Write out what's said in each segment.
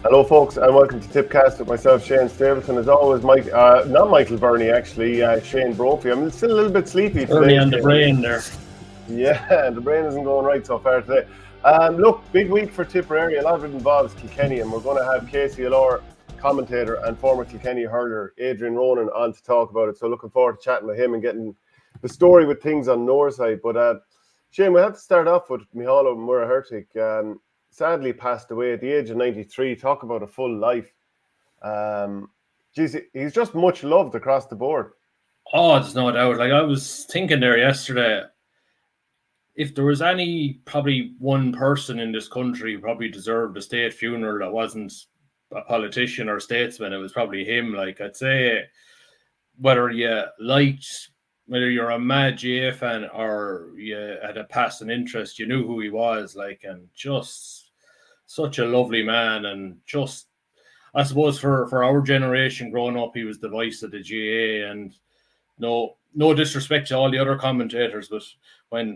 Hello, folks, and welcome to Tippcast with myself, Shane Stapleton. As always, not Michael Burney, actually, Shane Brophy. I'm still a little bit sleepy today. Early on the brain there. Yeah, the brain isn't going right so far today. Look, big week for Tipperary. A lot of it involves Kilkenny, and we're going to have KCLR commentator and former Kilkenny hurler Adrian Ronan on to talk about it. So looking forward to chatting with him and getting the story with things on North side. But Shane, we have to start off with Mícheál Muircheartaigh. Sadly passed away at the age of 93. Talk about a full life. He's just much loved across the board. Oh, there's no doubt. Like, I was thinking there yesterday, if there was probably one person in this country who probably deserved a state funeral that wasn't a politician or statesman, it was probably him. Like, I'd say whether you're a mad GAA fan or you had a passing interest, you knew who he was, like, and just such a lovely man. And just, I suppose for our generation growing up, he was the voice of the GAA. And no disrespect to all the other commentators, but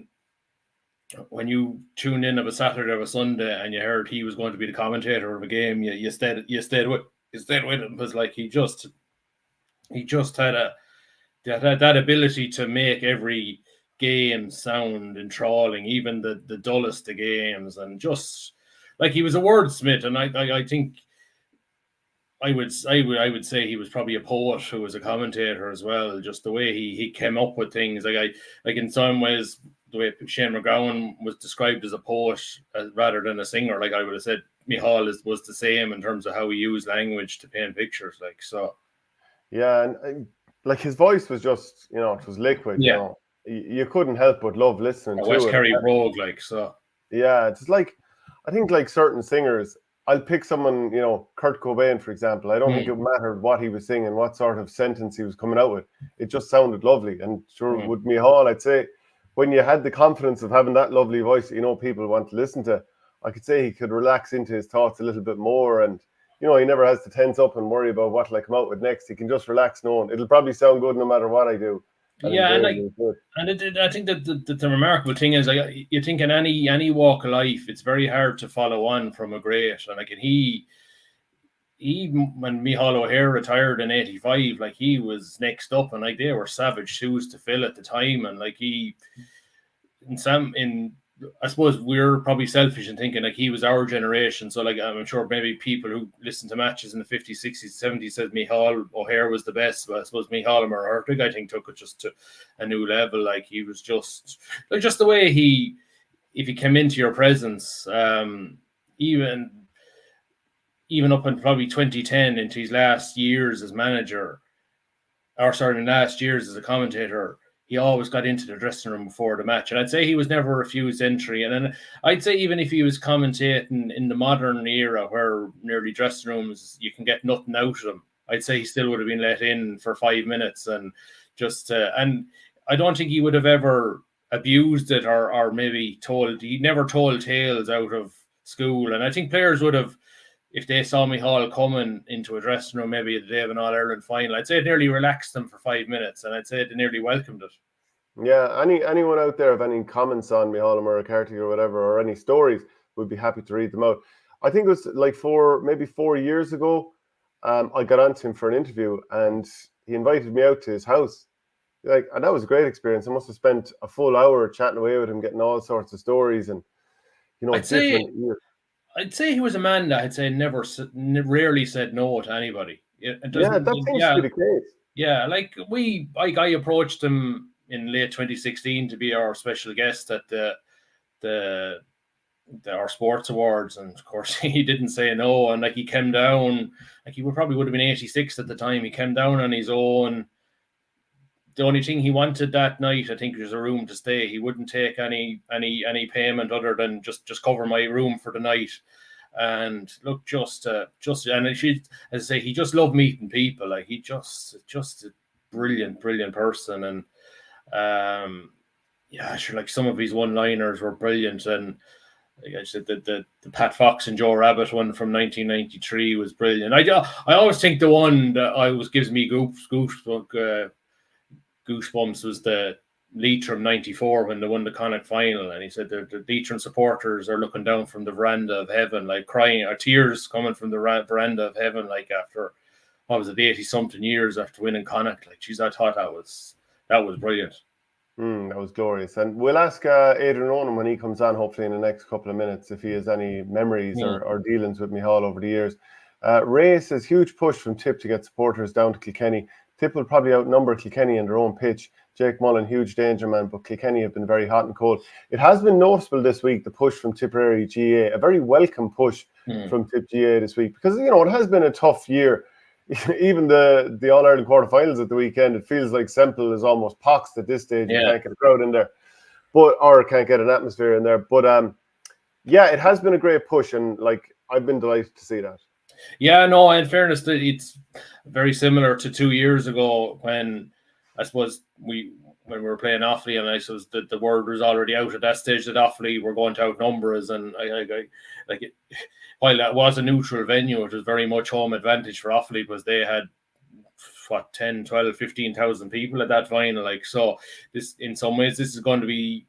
when you tuned in of a Saturday or a Sunday and you heard he was going to be the commentator of a game, you stayed with him, because like he just had that ability to make every game sound enthralling, even the dullest of games, and just like he was a wordsmith. And I think I would say he was probably a poet who was a commentator as well. Just the way he came up with things, like in some ways, the way Shane McGowan was described as a poet rather than a singer. Like, I would have said Mícheál was the same in terms of how he used language to paint pictures. Like, so. Yeah, and like his voice was just, it was liquid. Yeah. You couldn't help but love listening to West it. Kerry Rogue, like, so. Yeah, it's like, I think like certain singers, I'll pick someone, Kurt Cobain, for example. I don't think it mattered what he was singing, what sort of sentence he was coming out with. It just sounded lovely. And sure, with Mícheál, I'd say when you had the confidence of having that lovely voice that people want to listen to, I could say he could relax into his thoughts a little bit more. And, he never has to tense up and worry about what will I come out with next. He can just relax knowing it'll probably sound good no matter what I do. I think that the remarkable thing is, like, you think in any walk of life, it's very hard to follow on from a great. And like, he when Mícheál O'Hare retired in '85, like, he was next up, and like, they were savage shoes to fill at the time. And like, I suppose we're probably selfish in thinking like he was our generation. So like, I'm sure maybe people who listen to matches in the 50s, 60s, 70s said Mícheál O'Hare was the best. But I suppose Mícheál Muircheartaigh, I think, took it just to a new level. Like, he was just the way if he came into your presence, even up in probably 2010 into his last years as manager, last years as a commentator, he always got into the dressing room before the match. And I'd say he was never refused entry. And then I'd say even if he was commentating in the modern era where nearly dressing rooms, you can get nothing out of them, I'd say he still would have been let in for 5 minutes. And just, and I don't think he would have ever abused it or maybe he never told tales out of school. And I think players would have, if they saw Mícheál coming into a dressing room, maybe at the day of an All-Ireland final, I'd say it nearly relaxed them for 5 minutes, and I'd say they nearly welcomed it. Yeah, anyone out there have any comments on Mícheál Muircheartaigh or whatever, or any stories, we'd be happy to read them out. I think it was like 4 years ago, I got onto him for an interview, and he invited me out to his house. And that was a great experience. I must have spent a full hour chatting away with him, getting all sorts of stories, and I'd say he was a man that I'd say rarely said no to anybody. That seems to be the case. Yeah, I approached him in late 2016 to be our special guest at our sports awards, and of course he didn't say no. And like, he came down, like, he probably would have been 86 at the time. He came down on his own. The only thing he wanted that night, I think, was a room to stay. He wouldn't take any payment other than just cover my room for the night. And look, and as I say, he just loved meeting people. Like, he just a brilliant person. And like, some of his one-liners were brilliant. And like I said, the Pat Fox and Joe Rabbit one from 1993 was brilliant. I always think the one that always gives me goosebumps was the Leitrim 94 when they won the Connacht final, and he said the Leitrim supporters are looking down from the veranda of heaven, like crying, or tears coming from the veranda of heaven, like after, what was it, 80-something years after winning Connacht. Like, geez, I thought that was brilliant. That was glorious. And we'll ask Adrian Ronan when he comes on, hopefully in the next couple of minutes, if he has any memories or dealings with Mícheál over the years. Ray says, huge push from Tip to get supporters down to Kilkenny. Tip will probably outnumber Kilkenny in their own pitch. Jake Mullen, huge danger man, but Kilkenny have been very hot and cold. It has been noticeable this week, the push from Tipperary GAA, a very welcome push from Tip GAA this week, because, you know, it has been a tough year. Even the All-Ireland quarterfinals at the weekend, it feels like Semple is almost poxed at this stage. You can't get a crowd in there, or can't get an atmosphere in there. But yeah, it has been a great push, and like, I've been delighted to see that. Yeah, no, in fairness, it's very similar to 2 years ago when, I suppose, when we were playing Offaly, and I suppose the word was already out at that stage that Offaly were going to outnumber us, and while that was a neutral venue, it was very much home advantage for Offaly, because they had 10, 12, 15,000 people at that final. Like, so this, in some ways, this is going to be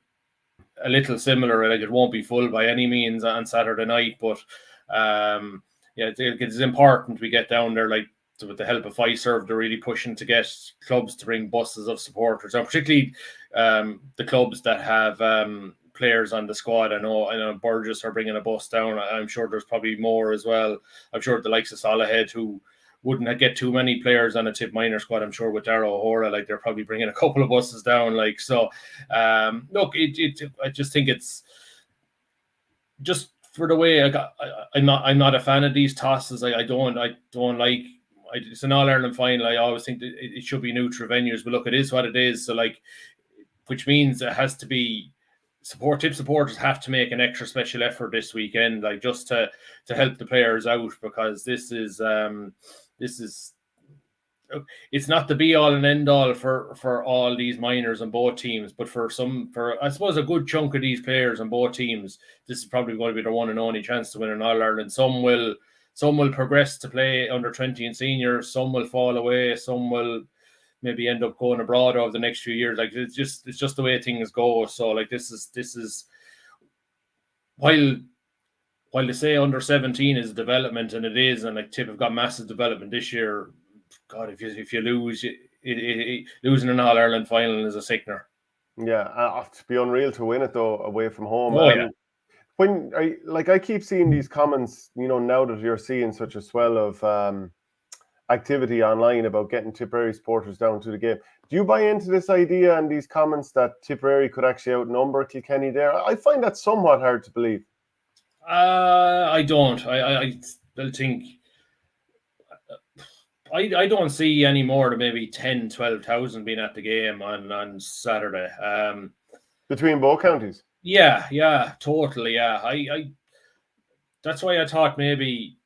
a little similar. Like, it won't be full by any means on Saturday night, but yeah, it's important we get down there, like, with the help of Fiserv, they're really pushing to get clubs to bring buses of supporters, and particularly the clubs that have players on the squad. I know Burgess are bringing a bus down. I'm sure there's probably more as well. I'm sure the likes of Salahead, who wouldn't get too many players on a Tip minor squad, I'm sure with Darragh O'Hora, like, they're probably bringing a couple of buses down. Like, so look, I just think it's just for the way I'm not a fan of these tosses. I don't like. It's an All-Ireland final. I always think that it should be neutral venues, but look, it is what it is. So, like, which means it has to be Tip supporters have to make an extra special effort this weekend, like, just to help the players out, because this is it's not the be all and end all for all these minors on both teams, but for I suppose a good chunk of these players on both teams, this is probably going to be their one and only chance to win an All-Ireland. Some will progress to play under 20 and seniors, some will fall away, some will maybe end up going abroad over the next few years. Like, it's just the way things go. So, like, this is while they say under 17 is development, and it is, and like, Tip have got massive development this year. God, if you lose, losing an All-Ireland final is a sickener. Yeah, to be unreal to win it though away from home. Oh, yeah. When I keep seeing these comments, you know, now that you're seeing such a swell of activity online about getting Tipperary supporters down to the game, do you buy into this idea and these comments that Tipperary could actually outnumber Kilkenny there? I find that somewhat hard to believe. I don't. I think I don't see any more than maybe 10, 12,000 being at the game on Saturday. Between both counties? Yeah, totally, yeah. I that's why I thought maybe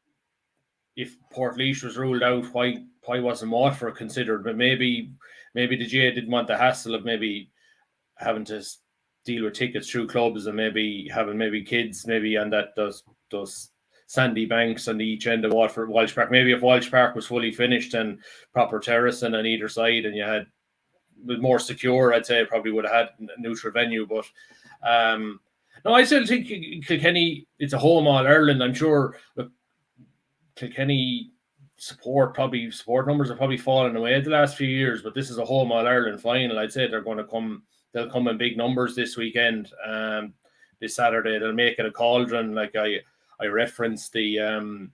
if Portlaoise was ruled out, why wasn't Waterford considered? But maybe the GA didn't want the hassle of maybe having to deal with tickets through clubs, and maybe having kids maybe on that those sandy banks on each end of Waterford, Walsh Park. Maybe if Walsh Park was fully finished and proper terracing on either side, and you had more secure, I'd say it probably would have had a neutral venue. But no, I still think Kilkenny, it's a home All-Ireland. I'm sure Kilkenny support numbers are probably fallen away the last few years, but this is a home All-Ireland final. I'd say they'll come in big numbers this weekend. This Saturday, they'll make it a cauldron. Like, I referenced the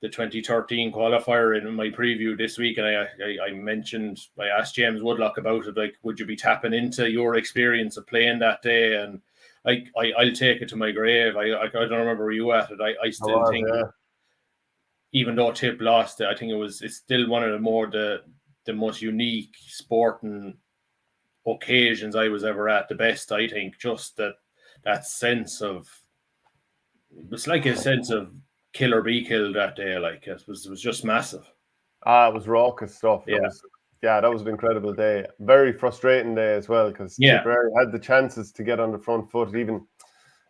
2013 qualifier in my preview this week, and I asked James Woodlock about it, like, would you be tapping into your experience of playing that day? And like, I'll take it to my grave. I don't remember where you at it. I still think, even though Tip lost it, I think it's still one of the most unique sporting occasions I was ever at. The best, I think. Just that sense of, it's like a sense of kill or be killed that day. Like, it was just massive. It was raucous stuff. Yeah. That was an incredible day. Very frustrating day as well, because Tipperary had the chances to get on the front foot. Even,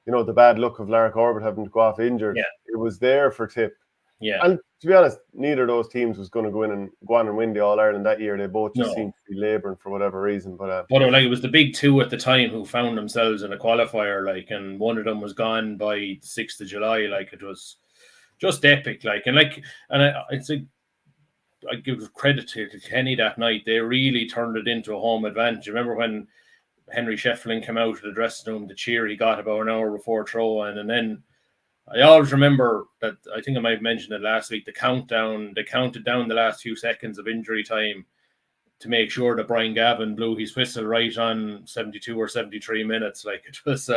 you know, the bad luck of Larry Corbett having to go off injured. Yeah. It was there for Tip. Yeah. And to be honest, neither of those teams was going to go on and win the All-Ireland that year. They both just seemed to be labouring for whatever reason. But like, it was the big two at the time who found themselves in a qualifier, like, and one of them was gone by 6th of July. Like, it was just epic. Like, and it's like, I give credit to Kilkenny that night. They really turned it into a home advantage. Remember when Henry Shefflin came out of the dressing room, the cheer he got about an hour before throw-in, and then I always remember that, I think I might have mentioned it last week, the countdown. They counted down the last few seconds of injury time to make sure that Brian Gavin blew his whistle right on 72 or 73 minutes. Like, it was,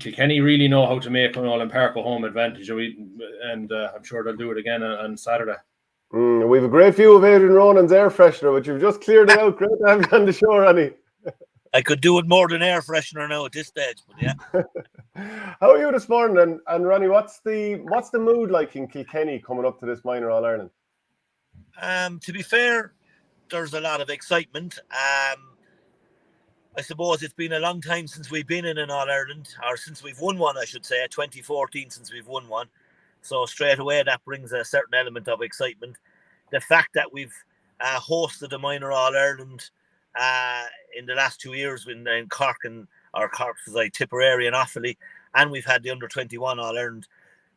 Kilkenny really know how to make an All-in Park a home advantage, and I'm sure they'll do it again on Saturday. We have a great view of Adrian Ronan's air freshener, but you've just cleared it out. Great to have you on the show, Ronnie. I could do it more than air freshener now at this stage, but yeah. How are you this morning? And Ronnie, what's the mood like in Kilkenny coming up to this minor All-Ireland? To be fair, there's a lot of excitement. I suppose it's been a long time since we've been in an All-Ireland, or since we've won one, I should say, 2014 since we've won one. So straight away, that brings a certain element of excitement. The fact that we've hosted a minor All-Ireland in the last 2 years in Cork Tipperary and Offaly, and we've had the under-21 All-Ireland,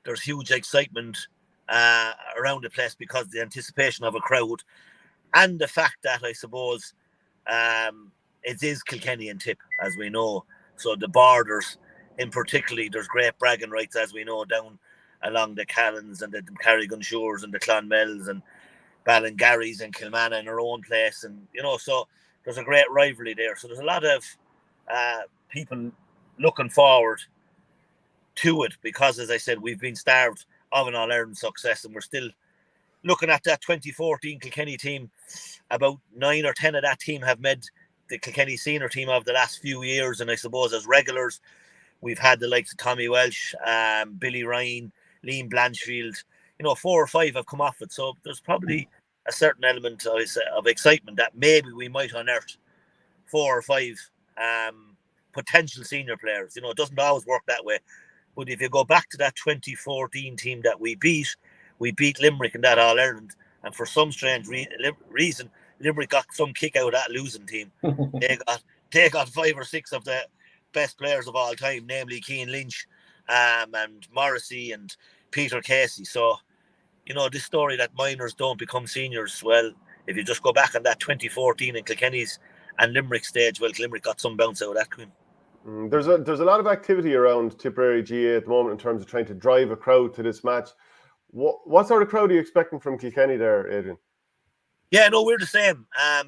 there's huge excitement around the place because of the anticipation of a crowd, and the fact that, I suppose, it is Kilkenny and Tip, as we know. So the borders, in particularly, there's great bragging rights, as we know, down along the Callans and the Carrigan Shores and the Clonmels and Ballingarries and Kilmanagh in our own place. And, so there's a great rivalry there. So there's a lot of people looking forward to it because, as I said, we've been starved of an All-Ireland success, and we're still looking at that 2014 Kilkenny team. About 9 or 10 of that team have made the Kilkenny senior team of the last few years, and I suppose as regulars we've had the likes of Tommy Welsh, Billy Ryan, Liam Blanchfield. 4 or 5 have come off it, so there's probably a certain element of excitement that maybe we might unearth 4 or 5 potential senior players. It doesn't always work that way, but if you go back to that 2014 team that we beat Limerick in that All-Ireland, and for some strange reason Limerick got some kick out of that losing team. They got 5 or 6 of the best players of all time, namely Cian Lynch and Morrissey and Peter Casey. So, this story that minors don't become seniors, well, if you just go back on that 2014 in Kilkenny's and Limerick stage, well, Limerick got some bounce out of that, Quinn. There's a lot of activity around Tipperary GAA at the moment in terms of trying to drive a crowd to this match. What sort of crowd are you expecting from Kilkenny there, Adrian? Yeah, no, we're the same. I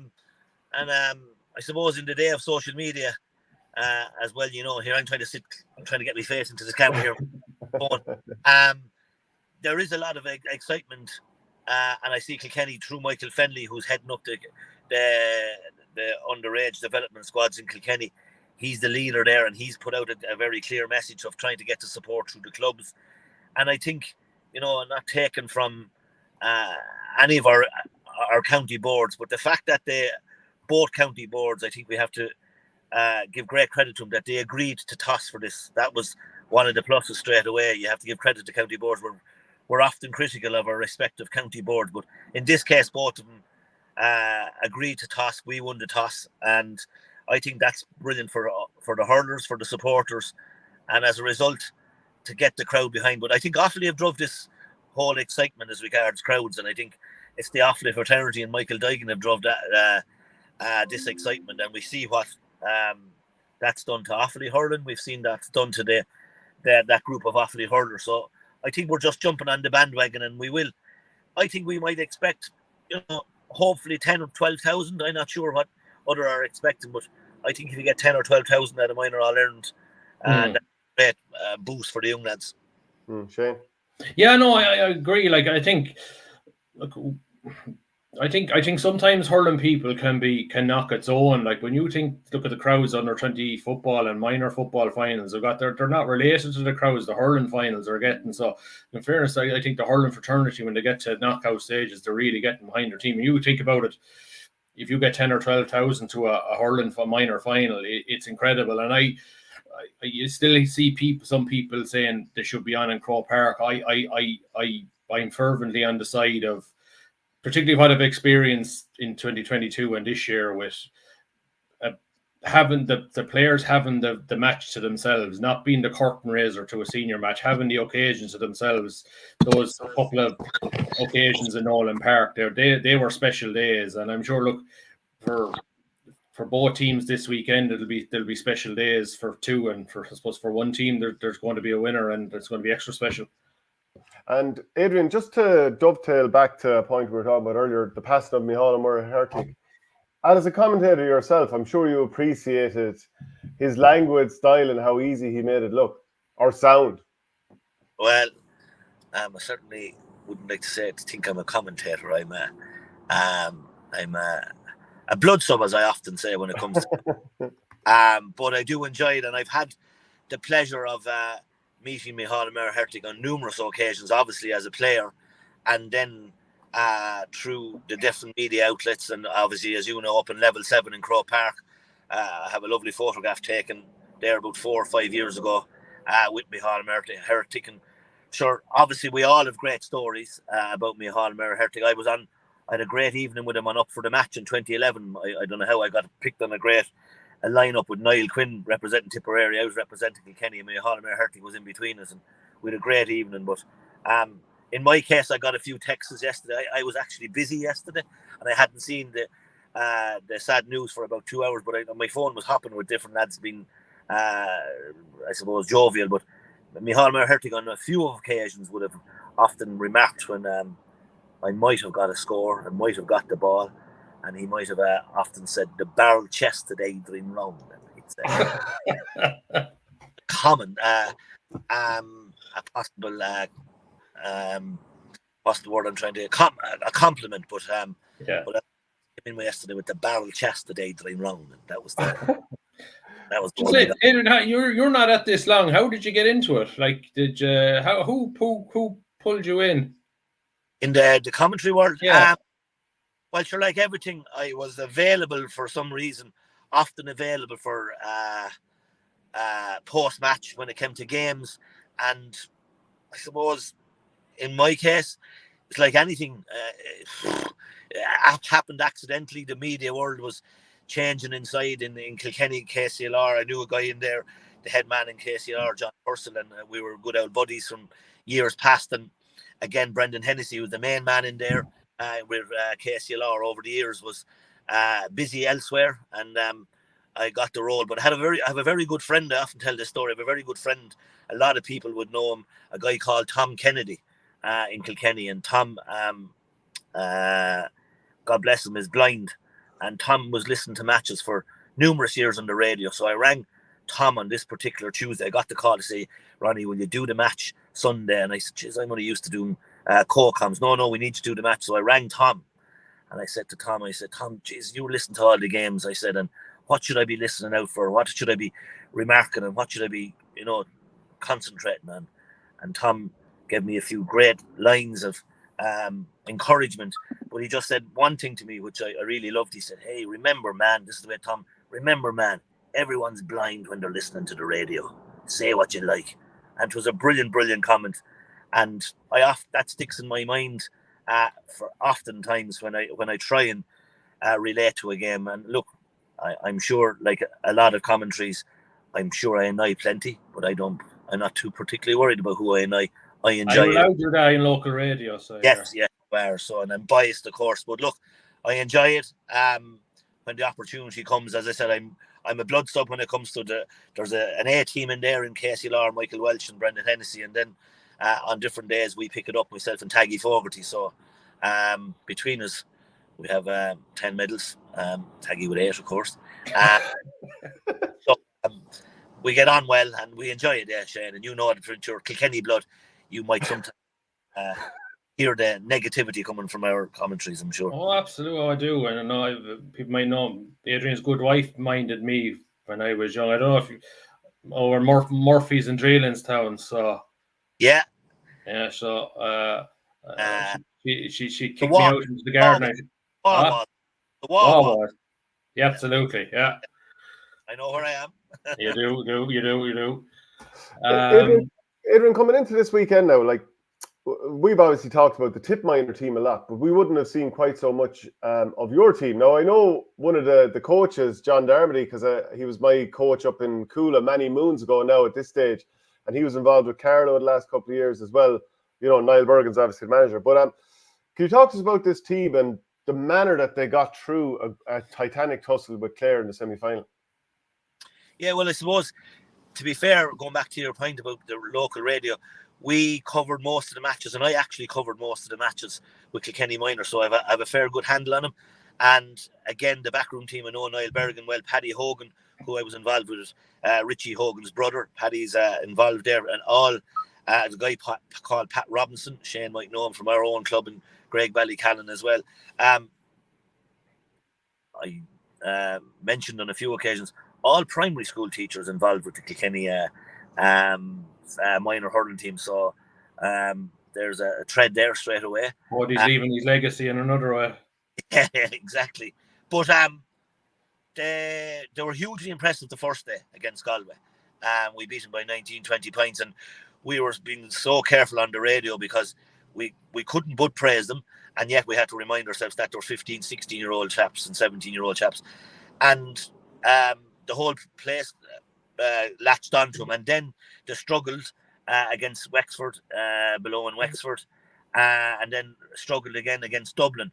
suppose in the day of social media as well, here I'm trying to get my face into this camera here. There is a lot of excitement, and I see Kilkenny through Michael Fenley, who's heading up the underage development squads in Kilkenny. He's the leader there, and he's put out a very clear message of trying to get the support through the clubs. And I think, not taken from any of our county boards, but the fact that both county boards, I think we have to give great credit to them that they agreed to toss for this. That was one of the pluses straight away. You have to give credit to county boards. We're often critical of our respective county boards, but in this case, both of them agreed to toss. We won the toss, and I think that's brilliant for the hurlers, for the supporters, and as a result, to get the crowd behind. But I think Offaly have drove this whole excitement as regards crowds, and I think it's the Offaly fraternity and Michael Duggan have drove that this excitement, and we see what that's done to Offaly hurling. We've seen that's done to that group of Offaly hurlers. So I think we're just jumping on the bandwagon, and we will. I think we might expect, hopefully 10 or 12,000. I'm not sure what other are expecting, but I think if you get 10 or 12,000 at a minor All-Ireland, that's a great boost for the young lads. Shane? Yeah, no, I agree. Like, I think sometimes hurling people can knock its own. Like, when you look at the crowds under 20 football and minor football finals, they're not related to the crowds the hurling finals are getting. So in fairness, I think the hurling fraternity, when they get to knockout stages, they're really getting behind their team. And you think about it, if you get 10 or 12,000 to a hurling minor final, it's incredible. And you still see some people saying they should be on in Croke Park. I'm fervently on the side of, particularly what I've experienced in 2022 and this year with having the players having the match to themselves, not being the curtain raiser to a senior match, having the occasions to themselves. Those couple of occasions in Nolan Park, they were special days, and I'm sure, look, for both teams this weekend, there'll be special days for two, and I suppose for one team there's going to be a winner, and it's going to be extra special. And Adrian, just to dovetail back to a point we were talking about earlier, the passing of Mícheál and Muircheartaigh. As a commentator yourself, I'm sure you appreciated his language, style, and how easy he made it look or sound. Well, I certainly wouldn't like to think I'm a commentator. I'm a blood sub, as I often say when it comes to but I do enjoy it, and I've had the pleasure of meeting Mícheál and Muircheartaigh on numerous occasions, obviously as a player, and then through the different media outlets, and obviously, as you know, up in Level 7 in Croke Park. I have a lovely photograph taken there about 4 or 5 years ago with Mícheál and Muircheartaigh. And sure, obviously we all have great stories about Mícheál and Muircheartaigh. I had a great evening with him on Up for the Match in 2011. I don't know how I got picked on a lineup with Niall Quinn representing Tipperary. I was representing Kilkenny, and Mícheál and Muircheartaigh was in between us, and we had a great evening. But in my case, I got a few texts yesterday. I was actually busy yesterday, and I hadn't seen the sad news for about 2 hours. But my phone was hopping with different lads being, I suppose, jovial. But Mícheál and Muircheartaigh on a few occasions would have often remarked when I might have got a score and might have got the ball, and he might have often said the barrel chested Adrian Ronan. It's common, a possible. What's the word I'm trying to a compliment, but But I came in yesterday with the barrel chested Adrian Ronan. That was the. That was Adrian, you're not at this long. How did you get into it? Like, did you? Who pulled you in? In the commentary world? Yeah. Well, sure, like everything, I was available for some reason, often available for post-match when it came to games. And I suppose, in my case, it's like anything. It happened accidentally. The media world was changing inside in Kilkenny, KCLR. I knew a guy in there, the head man in KCLR, John Purcell, and we were good old buddies from years past. And again, Brendan Hennessy was the main man in there with KCLR over the years, was busy elsewhere, and I got the role. But I have a very good friend. I often tell this story. I have a very good friend. A lot of people would know him. A guy called Tom Kennedy in Kilkenny, and Tom, God bless him, is blind. And Tom was listening to matches for numerous years on the radio. So I rang Tom on this particular Tuesday. I got the call to say, Ronnie, will you do the match Sunday? And I said, geez, I'm only used to doing co-coms. No, we need to do the match. So I rang Tom. And I said to Tom, Tom, geez, you listen to all the games. I said, and what should I be listening out for? What should I be remarking? And what should I be, concentrating on? And Tom gave me a few great lines of encouragement, but he just said one thing to me which I really loved. He said, hey, remember, man, this is the way, Tom, remember, man, everyone's blind when they're listening to the radio. Say what you like. And it was a brilliant comment, and that sticks in my mind for oftentimes when I try and relate to a game. And look, I'm sure, like a lot of commentaries, I'm sure I annoy plenty, but I'm not too particularly worried about who I annoy. I enjoy it. You're allowed to die in local radio, so yes, so, and I'm biased, of course, but look, I enjoy it. When the opportunity comes, as I said, I'm a blood sub when it comes to there's an A team in there in KCLR, Michael Welch and Brendan Hennessy, and then on different days we pick it up, myself and Taggy Fogarty. So between us, we have 10 medals. Taggy with 8, of course. So we get on well and we enjoy it, Shane. And you know that with your Kilkenny blood, you might sometimes hear the negativity coming from our commentaries, I'm sure. Oh, absolutely, I do. And I know people might know Adrian's good wife minded me when I was young. I don't know if over Murphy's in Draylinstown, so yeah. So she kicked me out into the garden. The wall was. Yeah, absolutely, yeah. I know where I am. You do. Adrian, coming into this weekend now, like, we've obviously talked about the Tip minor team a lot, but we wouldn't have seen quite so much of your team. Now, I know one of the coaches, John Darmody, because he was my coach up in Coola many moons ago now at this stage, and he was involved with Carlow the last couple of years as well. You know, Niall Bergen's obviously the manager. But can you talk to us about this team and the manner that they got through a titanic tussle with Clare in the semi-final? Yeah, well, I suppose, to be fair, going back to your point about the local radio, we covered most of the matches, and I actually covered most of the matches with Kilkenny Minor, so I have a fair good handle on them. And again, the backroom team, I know Niall Bergen well, Paddy Hogan, who I was involved with, Richie Hogan's brother, Paddy's involved there, and all the guy called Pat Robinson. Shane might know him from our own club in Greg Ballycallan as well. I mentioned on a few occasions, all primary school teachers involved with the Kilkenny minor hurling team. So there's a thread there straight away. But he's leaving his legacy in another way. Yeah, exactly. But they were hugely impressive the first day against Galway. We beat them by 19, 20 points, and we were being so careful on the radio because we couldn't but praise them, and yet we had to remind ourselves that there were 15, 16-year-old chaps and 17-year-old chaps. And the whole place latched onto them, and then they struggled against Wexford, below in Wexford, and then struggled again against Dublin,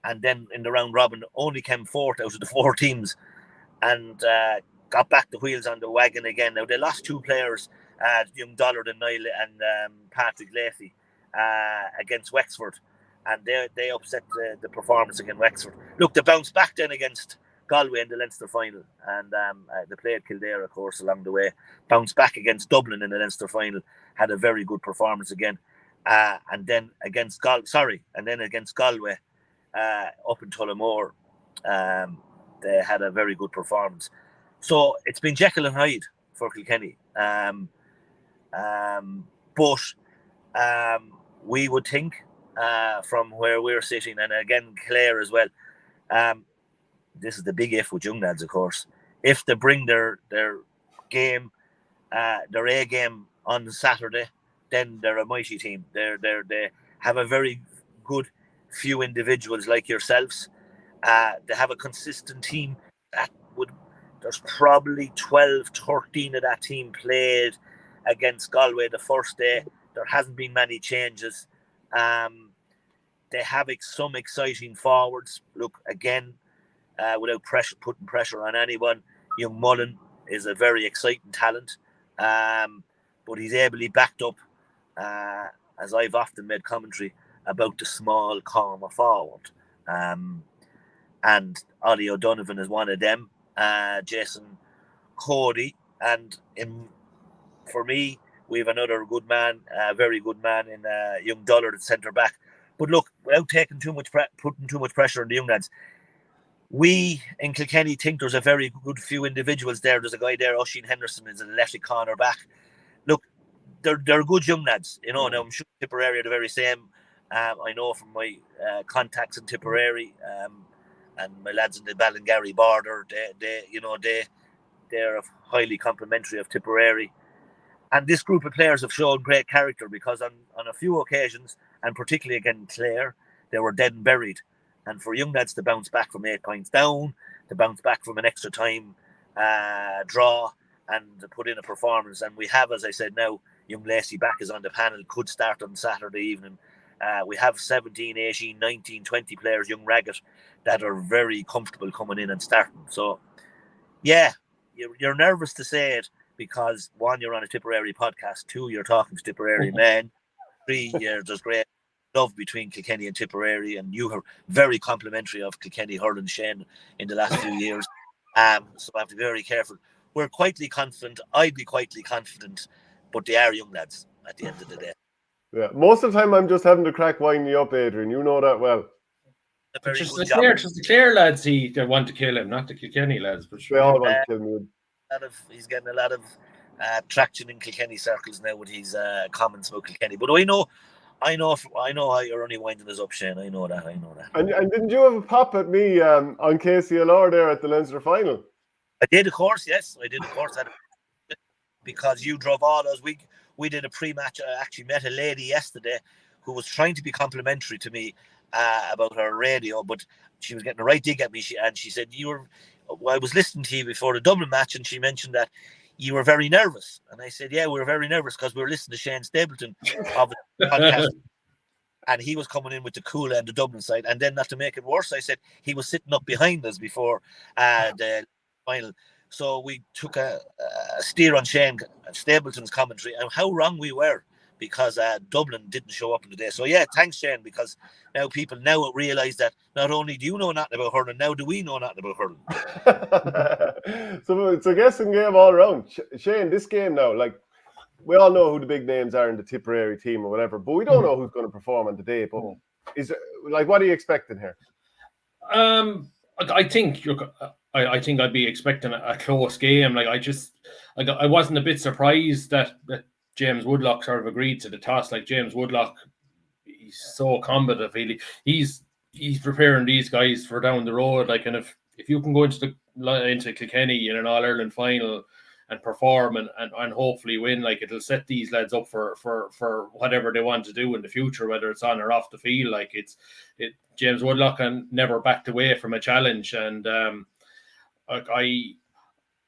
and then in the round robin only came fourth out of the four teams, and got back the wheels on the wagon again. Now they lost two players, young Dollard and Niall and Patrick Leahy, against Wexford, and they upset the performance against Wexford. Look, they bounced back then against Galway in the Leinster final, and they played Kildare, of course, along the way. Bounced back against Dublin in the Leinster final, had a very good performance again, and then against Galway up in Tullamore, they had a very good performance. So it's been Jekyll and Hyde for Kilkenny, but we would think from where we're sitting, and again Clare as well. This is the big if with young lads, of course. If they bring their game, their A game on Saturday, then they're a mighty team. They have a very good few individuals like yourselves. They have a consistent team that there's probably 12, 13 of that team played against Galway the first day. There hasn't been many changes. They have some exciting forwards. Look, again, without putting pressure on anyone, young Mullen is a very exciting talent, but he's ably backed up, as I've often made commentary about the small corner forward, and Ollie O'Donovan is one of them, Jason Cody, and for me, we have another good man, a very good man in young Dullard at centre back. But look, without putting too much pressure on the young lads, we in Kilkenny think there's a very good few individuals there. There's a guy there, Oisin Henderson, is an left corner back. Look, they're good young lads. You know, now I'm sure Tipperary are the very same. I know from my contacts in Tipperary, and my lads in the Ballingarry border, they're highly complimentary of Tipperary. And this group of players have shown great character because on a few occasions, and particularly against Clare, they were dead and buried. And for young lads to bounce back from 8 points down, to bounce back from an extra time draw, and to put in a performance. And we have, as I said now, young Lacey back is on the panel, could start on Saturday evening. We have 17, 18, 19, 20 players, young Raggett, that are very comfortable coming in and starting. So, yeah, you're nervous to say it because, one, you're on a Tipperary podcast, 2, you're talking to Tipperary men, 3, there's great love between Kilkenny and Tipperary, and you are very complimentary of Kilkenny hurling, Shane, in the last few years. So I have to be very careful. We're quietly confident. I'd be quietly confident, but they are young lads at the end of the day. Yeah, most of the time I'm just having to crack wind you up, Adrian. You know that well. Just the Clare lads they want to kill him, not the Kilkenny lads. But they all want to kill me. He's getting a lot of traction in Kilkenny circles now with his comments about Kilkenny. But I know how you're only winding us up, Shane. I know that. And didn't you have a pop at me on KCLR there at the Leinster final? I did, of course. Yes, I did, of course. Because you drove all those. We did a pre-match. I actually met a lady yesterday who was trying to be complimentary to me about her radio, but she was getting a right dig at me. She said, I was listening to you before the Dublin match, and she mentioned that you were very nervous. And I said, yeah, we were very nervous because we were listening to Shane Stapleton of the podcast. And he was coming in with the cool and the Dublin side. And then, not to make it worse, I said he was sitting up behind us before the final. So we took a steer on Shane Stapleton's commentary and how wrong we were, because Dublin didn't show up in the day. So yeah, thanks, Shane, because now people realise that not only do you know nothing about hurling, now do we know nothing about hurling. So it's a guessing game all around. Shane, this game now, like, we all know who the big names are in the Tipperary team or whatever, but we don't know who's going to perform on the day. But is it, like, what are you expecting here? I think I'd be expecting a close game. Like, I wasn't a bit surprised that James Woodlock sort of agreed to the toss. Like, James Woodlock, he's so combative. He's preparing these guys for down the road. Like, and if you can go into Kilkenny in an All Ireland final and perform and hopefully win, like, it'll set these lads up for whatever they want to do in the future, whether it's on or off the field. Like, James Woodlock never backed away from a challenge, and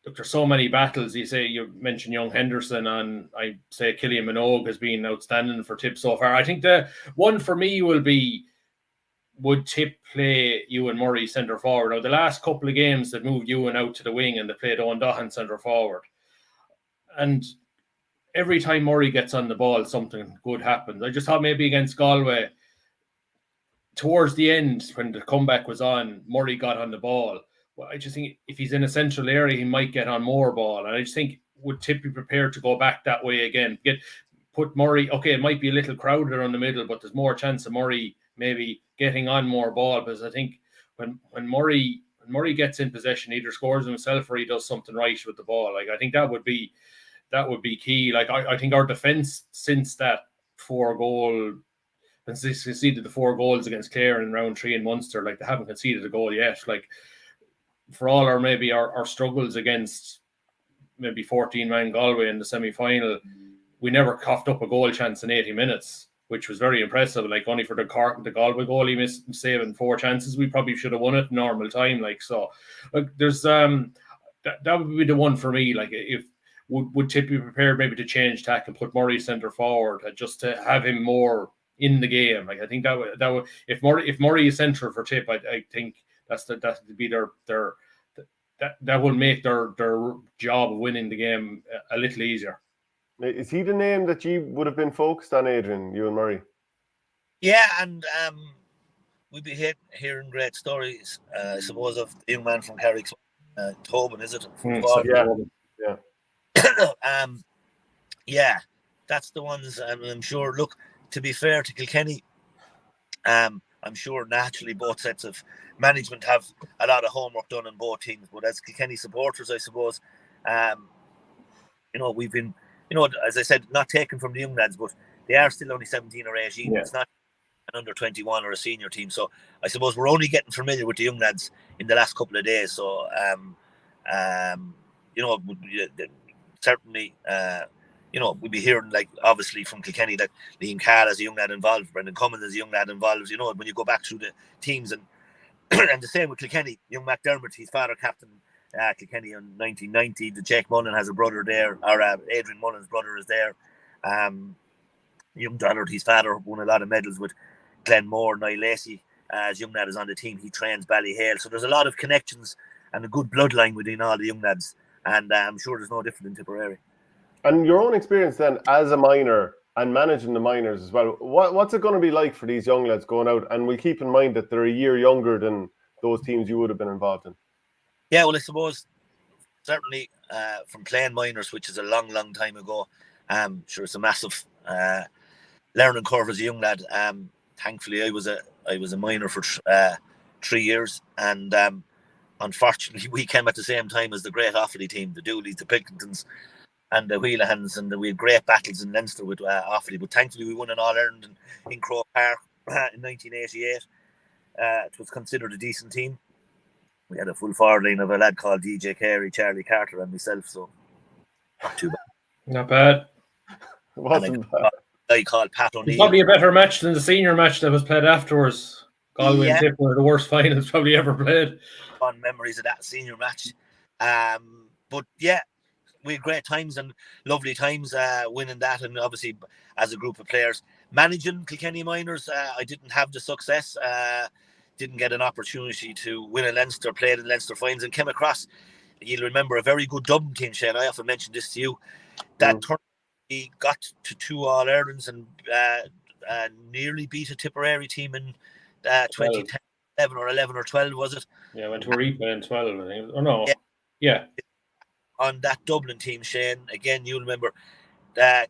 look, there's so many battles. You mentioned young Henderson, and I say Killian Minogue has been outstanding for Tip so far. I think the one for me will be, would Tip play Ewan Murray centre forward? Now, the last couple of games that moved Ewan out to the wing and they played Owen Dahan centre forward, and every time Murray gets on the ball, something good happens. I just thought maybe against Galway, towards the end, when the comeback was on, Murray got on the ball. Well, I just think if he's in a central area, he might get on more ball. And I just think, would Tip be prepared to go back that way again? Put Murray, okay, it might be a little crowded on the middle, but there's more chance of Murray maybe getting on more ball, because I think when Murray gets in possession, either scores himself or he does something right with the ball. Like, I think that would be key. Like, I think our defence since that 4-goal, since they conceded the 4 goals against Clare in round 3 in Munster, like, they haven't conceded a goal yet. Like, for all our struggles against maybe 14-man Galway in the semi-final, we never coughed up a goal chance in 80 minutes, which was very impressive. Like, only for the Galway goal, he missed saving 4 chances. We probably should have won it in normal time. Like, so, like, there's that would be the one for me. Like, if would Tip be prepared maybe to change tack and put Murray centre forward, just to have him more in the game? Like, I think that would if Murray is central for Tip, I think that would be that will make their job of winning the game a little easier. Is he the name that you would have been focused on, Adrian, Ewan Murray? Yeah, and we'd be hearing great stories, I suppose, of the young man from Carrick, Tobin, is it? Yeah, that's the ones. And I'm sure, look, to be fair to Kilkenny, I'm sure naturally both sets of management have a lot of homework done on both teams. But as Kilkenny supporters, I suppose, we've been, as I said, not taken from the young lads, but they are still only 17 or 18. Yeah. It's not an under 21 or a senior team. So I suppose we're only getting familiar with the young lads in the last couple of days. So, certainly, we'll be hearing, like, obviously from Kilkenny, that Mícheál as a young lad involved, Brendan Cummins as a young lad involved, when you go back through the teams, and and the same with Kilkenny, young McDermott, his father captain Kilkenny in 1990, the Jake Mullen has a brother there, or Adrian Mullen's brother is there, young Dollard, his father won a lot of medals with Glenmore. Niall Lacey, as young lad, is on the team, he trains Ballyhale, so there's a lot of connections and a good bloodline within all the young lads, and I'm sure there's no different in Tipperary. And your own experience then as a minor and managing the minors as well, what's it going to be like for these young lads going out? And we'll keep in mind that they're a year younger than those teams you would have been involved in. Yeah, well, I suppose certainly from playing minors, which is a long, long time ago, sure, it's a massive learning curve as a young lad. Thankfully, I was a minor for 3 years, and unfortunately, we came at the same time as the great Offaly team, the Dooleys, the Pilkingtons, and the Wheelahans, and we had great battles in Leinster with Offaly. But thankfully, we won an All-Ireland in Croke Park in 1988. It was considered a decent team. We had a full forward line of a lad called DJ Carey, Charlie Carter, and myself, so not too bad. Not bad. It wasn't bad. A guy called Pat O'Neill. Probably a better match than the senior match that was played afterwards. Galway and Tip were the worst finals probably ever played. Fond memories of that senior match. But yeah, we had great times and lovely times winning that, and obviously as a group of players. Managing Kilkenny Minors, I didn't have the success. Didn't get an opportunity to win a Leinster, played in Leinster finals, and came across, you'll remember, a very good Dublin team, Shane. I often mention this to you. That tournament, he got to 2 All-Irelands and nearly beat a Tipperary team in 2010, 11 or 12, was it? Yeah, went to a replay in 12, I think. Oh, no. Yeah. On that Dublin team, Shane, again, you'll remember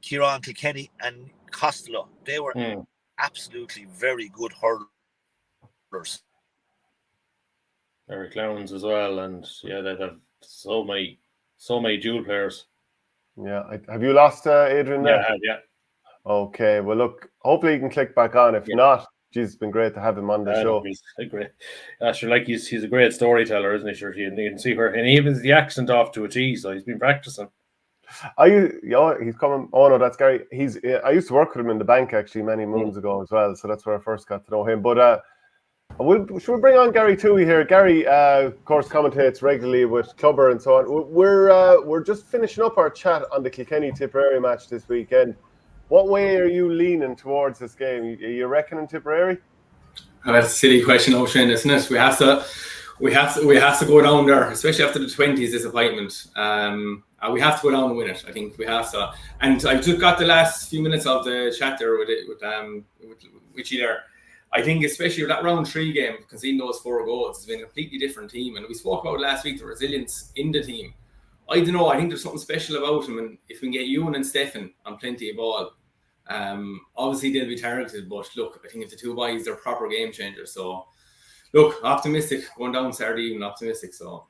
Kieran Kilkenny and Costello. They were absolutely very good hurlers. Eric Clowns as well, and yeah, they have so many dual players. Yeah, have you lost Adrian there? Yeah. Okay, well look, hopefully he can click back on. If not, geez, it's been great to have him on the show. He's great. Sure, like he's a great storyteller, isn't he? Sure, you can see where, and he has the accent off to a T, so he's been practicing. He's coming. Oh no, that's Gary. I used to work with him in the bank actually many moons ago as well, so that's where I first got to know him. But should we bring on Gary Toohey here? Gary, of course, commentates regularly with Clubber and so on. We're just finishing up our chat on the Kilkenny Tipperary match this weekend. What way are you leaning towards this game? Are you reckoning Tipperary? Oh, that's a silly question, O'Shane, isn't it? We have to go down there, especially after the 20s disappointment. We have to go down and win it. I think we have to. And I just got the last few minutes of the chat there with you there. I think especially with that round 3 game, conceding those 4 goals, it's been a completely different team. And we spoke about last week the resilience in the team. I don't know. I think there's something special about him. And if we can get Ewan and Stefan on plenty of ball, obviously they'll be targeted. But look, I think if the 2 boys, they're proper game changers. So look, optimistic going down Saturday evening. Optimistic. So.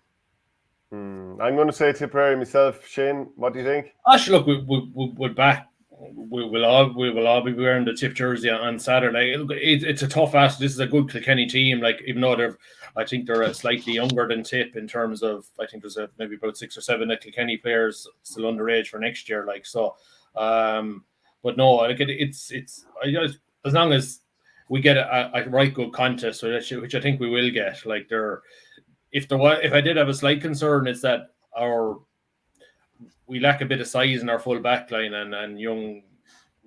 I'm going to say Tipperary myself. Shane, what do you think? Actually, look, we're back. We will all be wearing the Tip jersey on Saturday. It's a tough ask. This is a good Kilkenny team. Like, even though I think they're slightly younger than Tip in terms of, I think there's maybe about 6 or 7 Kilkenny players still underage for next year. Like, so, but no, like it's as long as we get a right good contest, which I think we will get. Like, if I did have a slight concern, it's that we lack a bit of size in our full back line, and young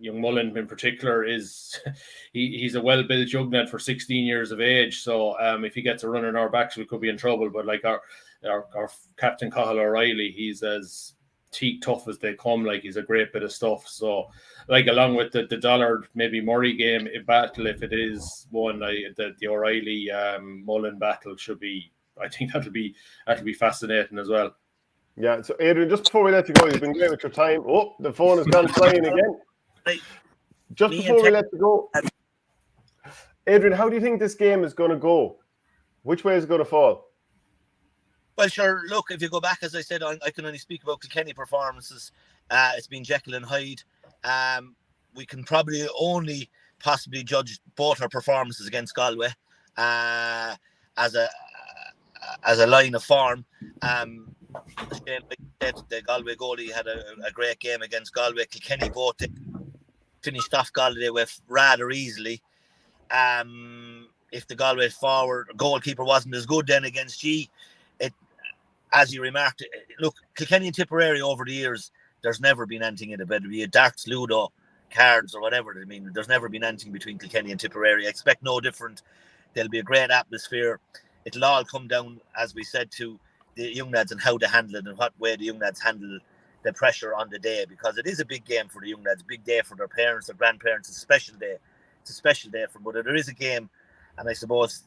Mullen in particular he's a well-built young lad for 16 years of age. So if he gets a run in our backs, we could be in trouble. But like our captain Cathal O'Reilly, he's as teak tough as they come. Like, he's a great bit of stuff. So like, along with the Dollard maybe Murray game battle, if it is one, the O'Reilly Mullen battle should be. I think that'll be fascinating as well. Yeah, so Adrian, just before we let you go, you've been great with your time. Oh, the phone has gone flying again. Just before we let you go, Adrian, how do you think this game is going to go? Which way is it going to fall? Well, sure, look, if you go back, as I said, I can only speak about Kilkenny performances. It's been Jekyll and Hyde. We can probably only possibly judge both our performances against Galway as a line of form. The Galway goalie had a great game against Galway. Kilkenny both finished off Galway with rather easily. If the Galway goalkeeper wasn't as good then against G, as you remarked, look, Kilkenny and Tipperary over the years, there's never been anything in it, whether it be darts, ludo, cards, or whatever. I mean, there's never been anything between Kilkenny and Tipperary. I expect no different. There'll be a great atmosphere. It'll all come down, as we said, to the young lads and how they handle it and what way the young lads handle the pressure on the day, because it is a big game for the young lads, a big day for their parents, their grandparents. It's a special day. It's a special day for them. But there is a game, and I suppose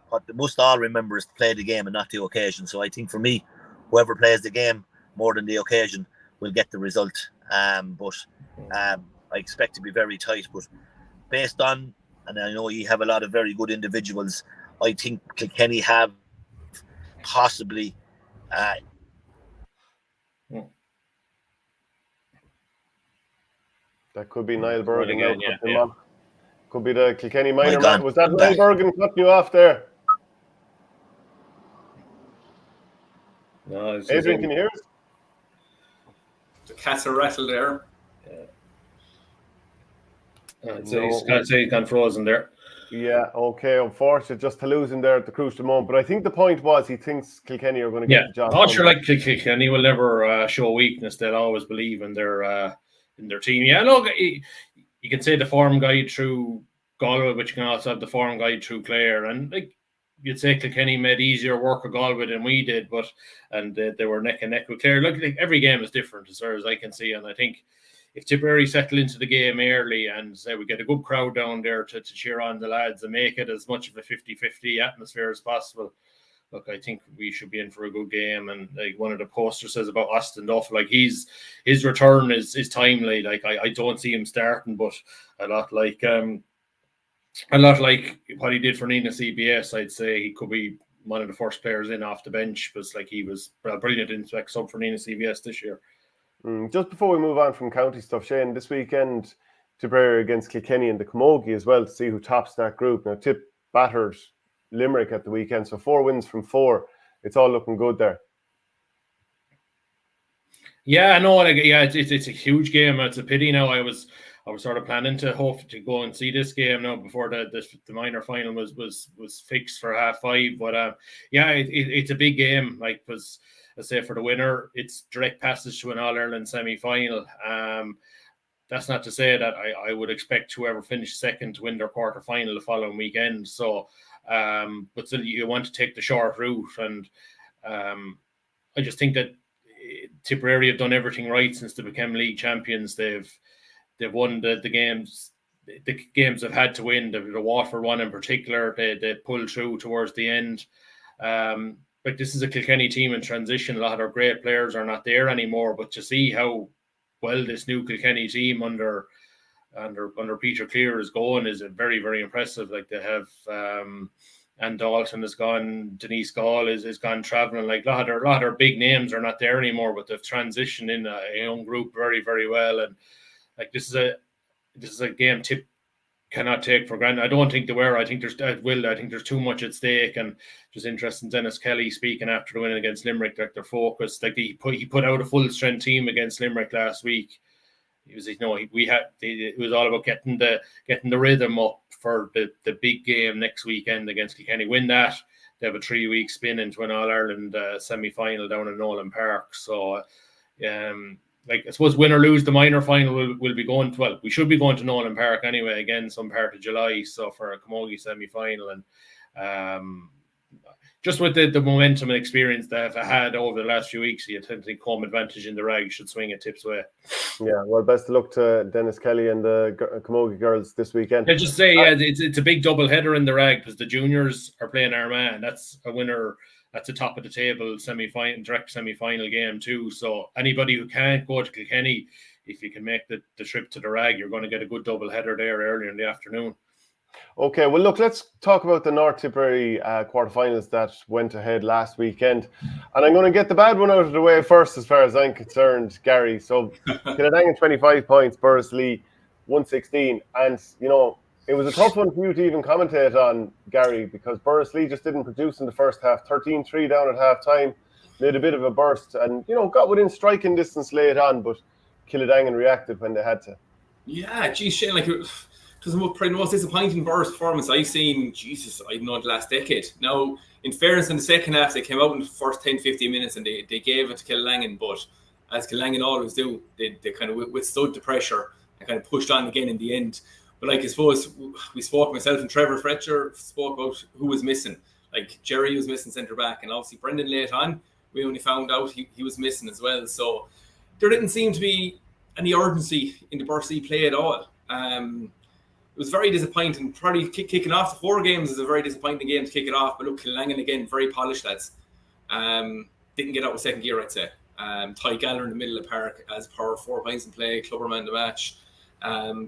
what they must all remember is to play the game and not the occasion. So I think for me, whoever plays the game more than the occasion will get the result. But I expect to be very tight. But based on, and I know you have a lot of very good individuals, I think Kilkenny have possibly that could be Niall Bergen. Yeah. Could be the Kilkenny minor man. Was that Niall Bergen cutting you off there? No, Adrian, can you hear us? The cats are rattled there. He's gone frozen there. Yeah, okay. Unfortunate just to lose him there at the crucial moment. But I think the point was he thinks Kilkenny are going to get the job done. Sure, like Kilkenny will never show weakness. They'll always believe in their team. Yeah, look, you can say the form guide through Galway, but you can also have the form guide through Clare. And like you'd say, Kilkenny made easier work of Galway than we did, and they were neck and neck with Clare. Look, like, every game is different as far as I can see, and I think if Tipperary settle into the game early and say we get a good crowd down there to cheer on the lads and make it as much of a 50-50 atmosphere as possible, look, I think we should be in for a good game. And like one of the posters says about Austin Duff, like his return is timely. Like I don't see him starting, but a lot like what he did for Nina CBS, I'd say he could be one of the first players in off the bench, because like he was brilliant in sub for Nina CBS this year. Just before we move on from county stuff, Shane, this weekend Tipperary against Kilkenny and the Camogie as well, to see who tops that group. Now Tip battered Limerick at the weekend, so 4 wins from 4. It's all looking good there. Yeah, I know. It's a huge game. It's a pity now. I was sort of planning to hope to go and see this game now before the minor final was fixed for 5:30. But it's a big game. Like, because I say for the winner, it's direct passage to an All-Ireland semi-final. That's not to say that I would expect whoever finished second to win their quarter final the following weekend. So, but still, you want to take the short route, and I just think that Tipperary have done everything right since they became league champions. They've won the games. The games they've had to win. The Waterford one in particular, they pulled through towards the end. Like, this is a Kilkenny team in transition. A lot of their great players are not there anymore. But to see how well this new Kilkenny team under Peter Clear is going is very, very impressive. Like, they have Anne Dalton has gone, Denise Gall is gone travelling. Like, a lot of their big names are not there anymore, but they've transitioned in a young group very, very well. And like, this is a game Tip cannot take for granted. I don't think they were. I think there's too much at stake. And just interesting, Dennis Kelly speaking after the win against Limerick, like they're focused. Like he put out a full strength team against Limerick last week. It was all about getting the rhythm up for the big game next weekend against Kilkenny. Win that, they have a 3-week spin into an All-Ireland semi-final down in Nolan Park. So, like, I suppose win or lose the minor final, will be going to, well, we should be going to Nolan Park anyway, again, some part of July, so for a Camogie semi-final. And just with the momentum and experience they've had over the last few weeks, you tend to think home advantage in the rag should swing at Tip's way. Yeah, well, best of luck to Dennis Kelly and the Camogie girls this weekend. I just say, it's a big double header in the rag, because the juniors are playing Armagh, and that's a winner. That's the top of the table direct semi-final game too. So anybody who can't go to Kilkenny, if you can make the trip to the rag, you're going to get a good double header there earlier in the afternoon. Okay, well, look, let's talk about the North Tipperary quarterfinals that went ahead last weekend. And I'm going to get the bad one out of the way first, as far as I'm concerned, Gary. So, Kilkenny 25 points, Bursley 116. And, it was a tough one for you to even commentate on, Gary, because Bursley just didn't produce in the first half. 13-3 down at half-time, made a bit of a burst and, got within striking distance late on, but Kilkenny reacted when they had to. Yeah, geez, Shane, like, it was probably the most disappointing burst performance I've seen, the last decade. Now, in fairness, in the second half, they came out in the first 10-15 minutes and they gave it to Kilkenny, but as Kilkenny always do, they kind of withstood the pressure and kind of pushed on again in the end. But like, I suppose we spoke, myself and Trevor Fletcher spoke about who was missing. Like, Jerry was missing centre back, and obviously Brendan late on, we only found out he was missing as well. So there didn't seem to be any urgency in the Bursley play at all. It was very disappointing. Probably kicking off the 4 games is a very disappointing game to kick it off. But look, Kilkenny again, very polished lads. Didn't get out with second gear, I'd say. Ty Galler in the middle of the park as per 4 points in play, Clubberman the match.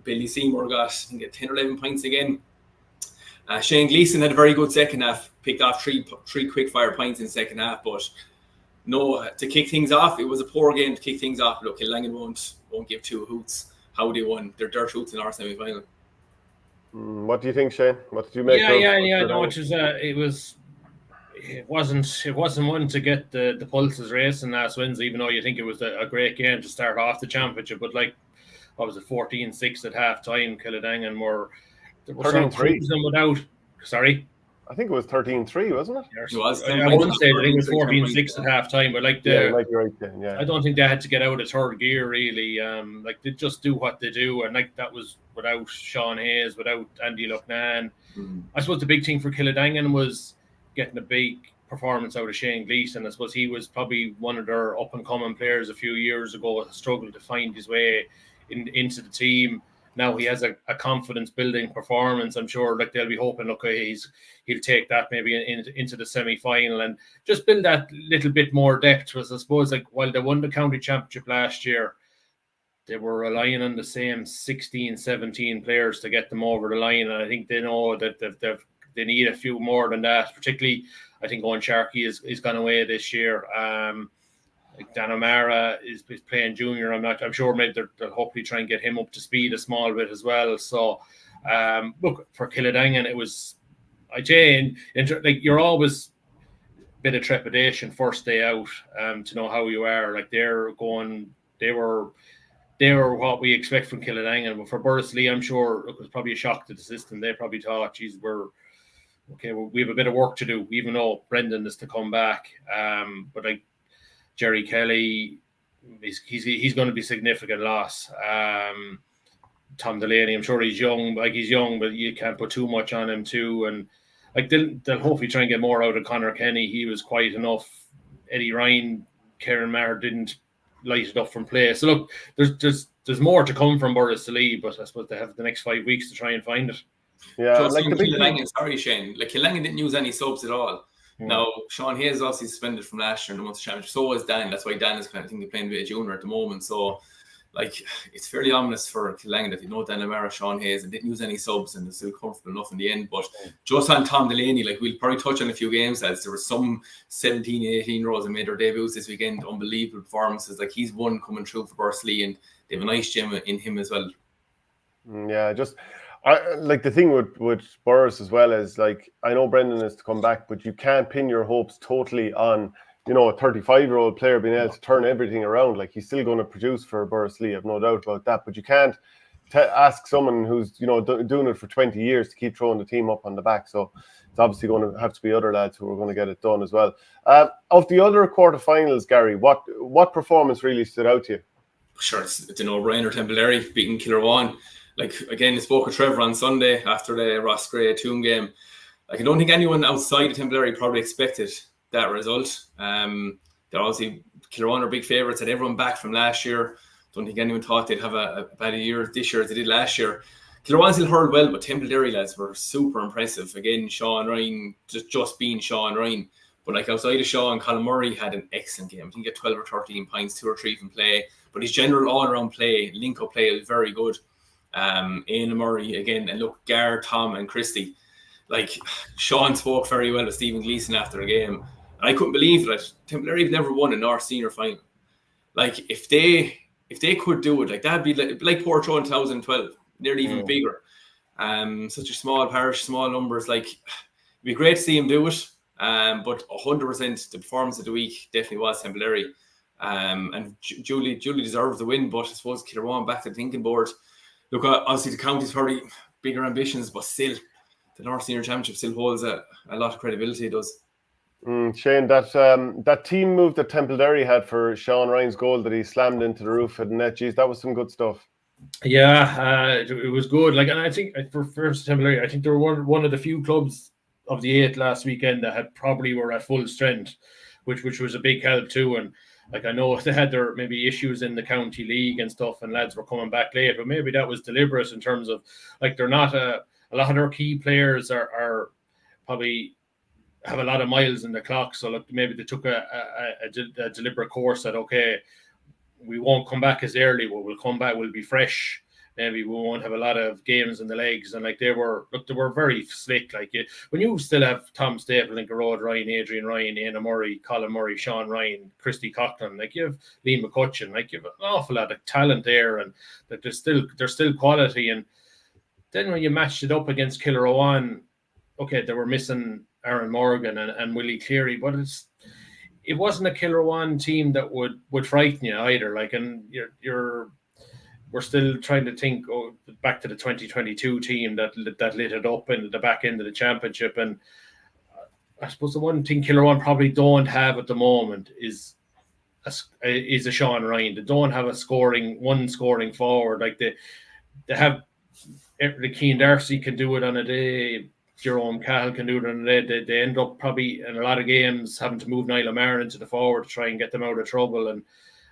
Billy Seymour got 10 or 11 points again. Shane Gleeson had a very good second half, picked off three quick fire points in the second half, but no, to kick things off, it was a poor game to kick things off. Look, Kilkenny won't give 2 hoots how they won their dirt hoots in our semi-final. What do you think, Shane? What did you make? No, it it wasn't one to get the pulses racing last Wednesday, even though you think it was a great game to start off the championship. But like, what was it, 14-6 at half time? Kildangan were sort of cruising without. Sorry, I think it was 13-3, wasn't it? It was. I wouldn't say I think it was 14-6 at half time, but like you might be right then. Yeah, I don't think they had to get out of third gear really. Like they just do what they do, and like that was without Sean Hayes, without Andy Lucknan. I suppose the big thing for Kildangan was getting a big performance out of Shane Gleeson. I suppose he was probably one of their up and coming players a few years ago, struggled to find his way into the team. Now he has a confidence building performance. I'm sure like they'll be hoping, okay, he'll take that maybe into the semi-final and just build that little bit more depth. Because I suppose like while they won the county championship last year, they were relying on the same 16, 17 players to get them over the line. And I think they know that they need a few more than that. Particularly, I think Muircheartaigh is gone away this year. Like Dan O'Mara is playing junior. I'm sure maybe they'll hopefully try and get him up to speed a small bit as well. So, look, for Kildangan, it was, I'd say, like you're always a bit of trepidation first day out to know how you are. Like they were what we expect from Kildangan. But for Bursley, I'm sure it was probably a shock to the system. They probably thought, geez, we have a bit of work to do, even though Brendan is to come back. But like Jerry Kelly, he's going to be a significant loss. Tom Delaney, I'm sure he's young, but you can't put too much on him too. And like they'll hopefully try and get more out of Conor Kenny. He was quiet enough. Eddie Ryan, Kieran Maher didn't light it up from play. So look, there's more to come from Bursley, but I suppose they have the next 5 weeks to try and find it. Yeah, just like Kildangan, sorry Shane, like Kildangan didn't use any subs at all. Now, Sean Hayes is obviously suspended from last year in the Munster Championship. So was Dan. That's why Dan is kind of playing a bit of junior at the moment. So, like, it's fairly ominous for Kildangan that Dan O'Mara, Sean Hayes, and didn't use any subs and they're still comfortable enough in the end. But just on Tom Delaney, like, we'll probably touch on a few games as there were some 17, 18-year-olds that made their debuts this weekend. Unbelievable performances. Like, he's one coming through for Bursley and they have a nice gem in him as well. Yeah, like the thing with Burris as well is like I know Brendan is to come back, but you can't pin your hopes totally on a 35-year-old player being able to turn everything around. Like he's still going to produce for Bursley, I've no doubt about that. But you can't ask someone who's doing it for 20 years to keep throwing the team up on the back. So it's obviously going to have to be other lads who are going to get it done as well. Of the other quarterfinals, Gary, what performance really stood out to you? Sure, it's a no-brainer. Tipperary beating Kilrowan. Like, again, I spoke with Trevor on Sunday after the Ross Gray Toon game. Like, I don't think anyone outside of Tipperary probably expected that result. They're obviously, Kilrowan are big favourites, had everyone back from last year. Don't think anyone thought they'd have a bad year this year as they did last year. Kilrowan still hurled well, but Tipperary lads were super impressive. Again, Sean Ryan, just being Sean Ryan. But like outside of Sean, Colin Murray had an excellent game. I think he got 12 or 13 points, 2 or 3 from play. But his general all-around play, link-up play was very good. Ian Murray again, and look, Gar, Tom and Christie, like Sean spoke very well with Stephen Gleeson after the game, and I couldn't believe that Tipperary have never won a North Senior final. Like if they could do it, like that'd be like Portrush in 2012, nearly even bigger. Such a small parish, small numbers, like it'd be great to see him do it. But 100% the performance of the week definitely was Tipperary. And Julie deserves the win, but I suppose Kilrowan back to the thinking board. Look, obviously the county's probably bigger ambitions, but still, the North Senior Championship still holds a lot of credibility, it does. Shane, that team move that Tipperary had for Sean Ryan's goal that he slammed into the roof of the net, geez, that was some good stuff. Yeah, it was good. Like, and I think for first Tipperary, I think they were one of the few clubs of the 8 last weekend that were at full strength, which was a big help too. And like I know they had their maybe issues in the county league and stuff, and lads were coming back late, but maybe that was deliberate in terms of like they're not a lot of their key players are probably have a lot of miles in the clock. So look, maybe they took a deliberate course that okay, we won't come back as early, but we'll come back, we'll be fresh. Maybe we won't have a lot of games in the legs, and like they were very slick. Like when you still have Tom Stapleton, Garrod Ryan, Adrian Ryan, Ian Murray, Colin Murray, Sean Ryan, Christy Coughlin, like you have Liam McCutcheon, like you have an awful lot of talent there, and that there's still quality. And then when you matched it up against Kilrowan, okay, they were missing Aaron Morgan and Willie Cleary, but it wasn't a Kilruane team that would frighten you either. Like, and we're still trying to think back to the 2022 team that lit it up in the back end of the championship. And I suppose the one thing Kilruane probably don't have at the moment is a Sean Ryan. They don't have one scoring forward. Like they have the Keane Darcy can do it on a day. Jerome Cahill can do it on a day. They end up probably in a lot of games having to move Niall O'Meara into the forward to try and get them out of trouble. And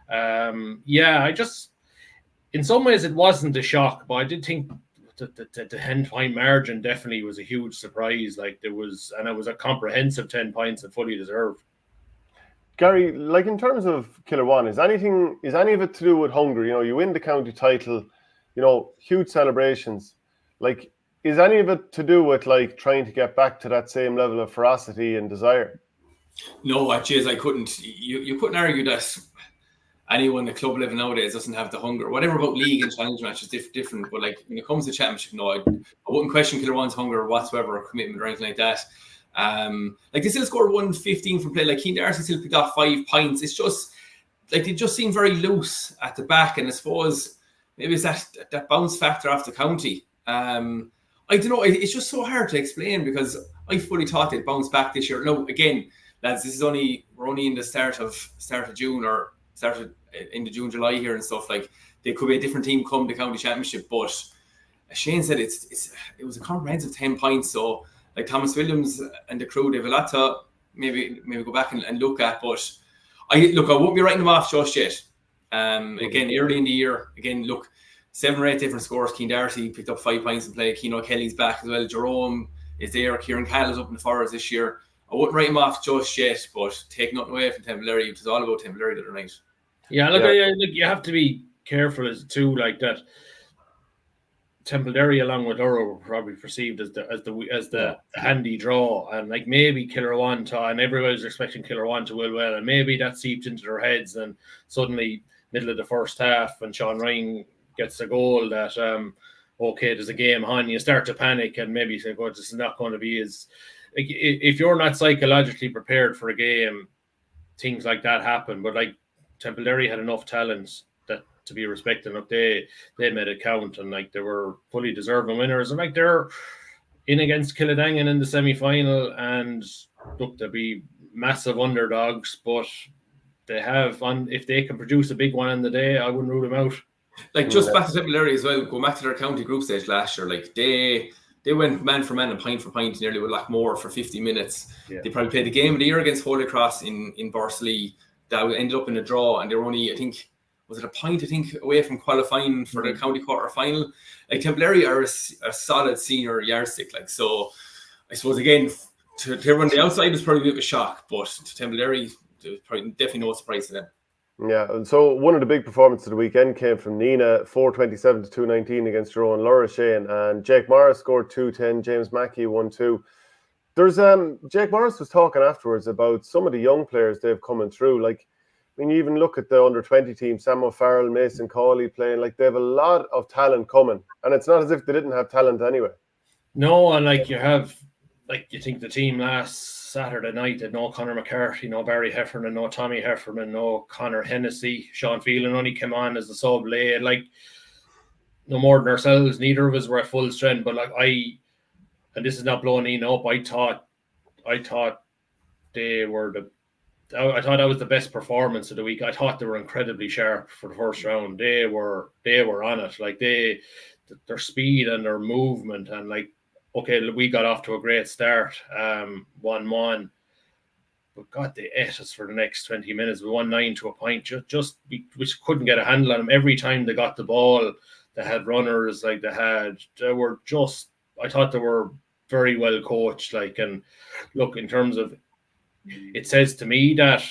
I just, in some ways it wasn't a shock, but I did think the 10-point margin definitely was a huge surprise. Like it was a comprehensive 10 points and fully deserved. Gary, like in terms of Kilruane, is any of it to do with hunger? You know, you win the county title, you know, huge celebrations. Like, is any of it to do with like trying to get back to that same level of ferocity and desire? No, actually, I couldn't. You couldn't argue that anyone at club level nowadays doesn't have the hunger. Whatever about league and challenge matches different, but like when it comes to championship, no, I wouldn't question Kilruane's hunger whatsoever, or commitment or anything like that. Like they still scored 115 from play. Like Keane Darcy still picked off 5 points. It's just like they just seem very loose at the back, and I suppose maybe it's that bounce factor off the county. I don't know. It's just so hard to explain because I fully thought they'd bounce back this year. No, again, lads, we're only in the start of June or into June, July here and stuff. Like they could be a different team come the county championship, but as Shane said, it was a comprehensive 10 points. So like Thomas Williams and the crew, they have a lot to maybe go back and look at. But I won't be writing them off just yet. Again, early in the year, look, 7 or 8 different scores. Keane Darcy picked up 5 points in play. Keane Kelly's back as well. Jerome is there. Kieran Cahill is up in the forwards this year. I wouldn't write him off just yet, but take nothing away from Tipperary. It was all about Tipperary the other night. Yeah, look, you have to be careful as too, like that. Tipperary along with Durrow were probably perceived as the handy draw, and like maybe Kilruane and everybody was expecting Kilruane to will well, and maybe that seeped into their heads, and suddenly middle of the first half, and Sean Ryan gets a goal that there's a game on, you start to panic and maybe say, "God, this is not going to be as." Like, if you're not psychologically prepared for a game, things like that happen. But like Tipperary had enough talents that to be respected. Look, they made it count, and like they were fully deserving winners. And like they're in against Kildangan in the semi-final, and look, they'll be massive underdogs, but they have if they can produce a big one on the day, I wouldn't rule them out. Like just back to Tipperary as well, go back to their county group stage last year. Like they went man for man and point for point nearly with Lockmore for 50 minutes. Yeah. They probably played the game of the year against Holy Cross in Borsley. That ended up in a draw, and they were only, I think, was it a point, away from qualifying for the county quarter final. Like Tipperary are a solid senior yardstick. Like, so I suppose again to everyone on the outside was probably a bit of a shock, but to Tipperary there's probably definitely no surprise to them. Yeah, and so one of the big performances of the weekend came from Nina, 427 to 219 against Rowan Laura Shane, and Jake Morris scored 210, James Mackey 1-2. There's Jake Morris was talking afterwards about some of the young players they've coming through. Like when you even look at the under-20 team, Sam O'Farrell, Mason Cawley playing, like they have a lot of talent coming, and it's not as if they didn't have talent anyway. No, and like you think the team last Saturday night had no Conor McCarthy, no Barry Heffernan, no Tommy Heffernan, no Conor Hennessy. Sean Phelan only came on as a sub late. Like no more than ourselves, neither of us were at full strength. But like and this is not blowing Nina up, I thought they were I thought that was the best performance of the week. I thought they were incredibly sharp for the first round. They were on it. Like their speed and their movement, and like, okay, we got off to a great start, 1-1. But God, they ate us for the next 20 minutes. We won 9 to a point. We couldn't get a handle on them. Every time they got the ball, they had runners. Like I thought they were very well coached. Like, and look, in terms of, it says to me that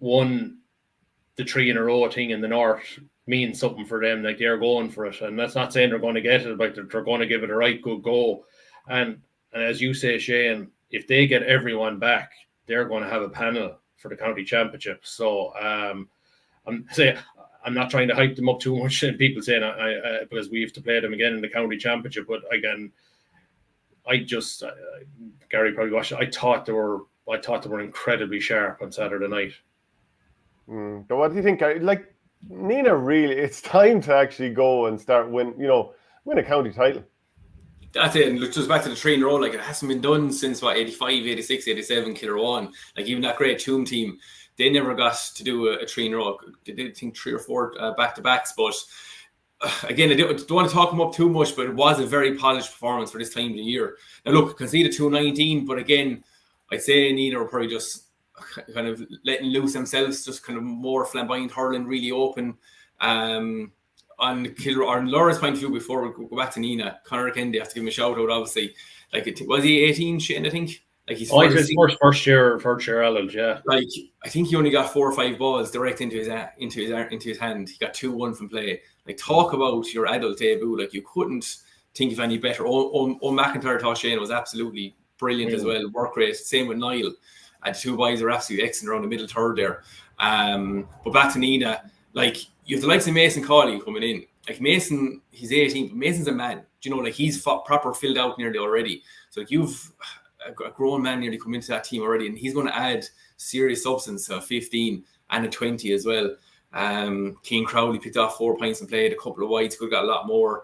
the 3 in a row thing in the north means something for them. Like they're going for it, and that's not saying they're going to get it, but they're going to give it a right good go. And as you say, Shane, if they get everyone back, they're going to have a panel for the county championship. So I'm not trying to hype them up too much, and people saying because we have to play them again in the county championship. But again, Gary probably watched it. I thought they were incredibly sharp on Saturday night. So what do you think, Gary? Like, Nina, really, it's time to actually go and start win a county title. That's it, and just back to the 3 in a row, like it hasn't been done since 85, 86, 87, Kilkenny. Like even that great Toom team, they never got to do a 3 in a row. They did, I think, 3 or 4 back-to-backs, but again, I don't want to talk them up too much, but it was a very polished performance for this time of the year. Now look, conceded 219, but again, I'd say Nina were probably just kind of letting loose themselves, just kind of more flamboyant hurling, really open. On Laura's point of view, before we go back to Nina, Conor Kennedy, have to give him a shout out, obviously. Like, was he 18, Shane, I think? Like he's first year adult, yeah. Like, I think he only got 4 or 5 balls direct into his hand. He got 2-1 from play. Like, talk about your adult debut. Like, you couldn't think of any better. McIntyre thought Shane was absolutely brilliant as well. Work rate, same with Niall. And 2 boys are absolutely excellent around the middle third there. But back to Nina, like, you have the likes of Mason Cawley coming in. Like, Mason, he's 18, but Mason's a man. Do you know, like, he's proper filled out nearly already. So, like, you've a grown man nearly come into that team already, and he's going to add serious substance, 15 and a 20 as well. Keane Crowley picked off 4 points and played a couple of wides, could have got a lot more.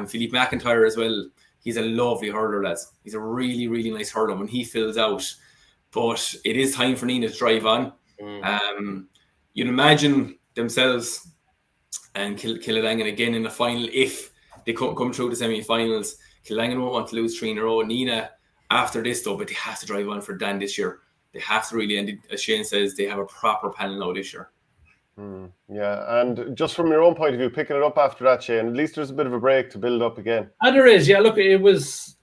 Philippe McIntyre as well. He's a lovely hurler, lads. He's a really, really nice hurler when he fills out. But it is time for Nina to drive on. You'd imagine themselves and Killangan again in the final, if they come through the semi-finals. Killangan won't want to lose 3 in a row. Nina, after this though, but they have to drive on for Dan this year. They have to really, and as Shane says, they have a proper panel now this year. Yeah, and just from your own point of view, picking it up after that, Shane, at least there's a bit of a break to build up again. And there is, yeah. Look, it was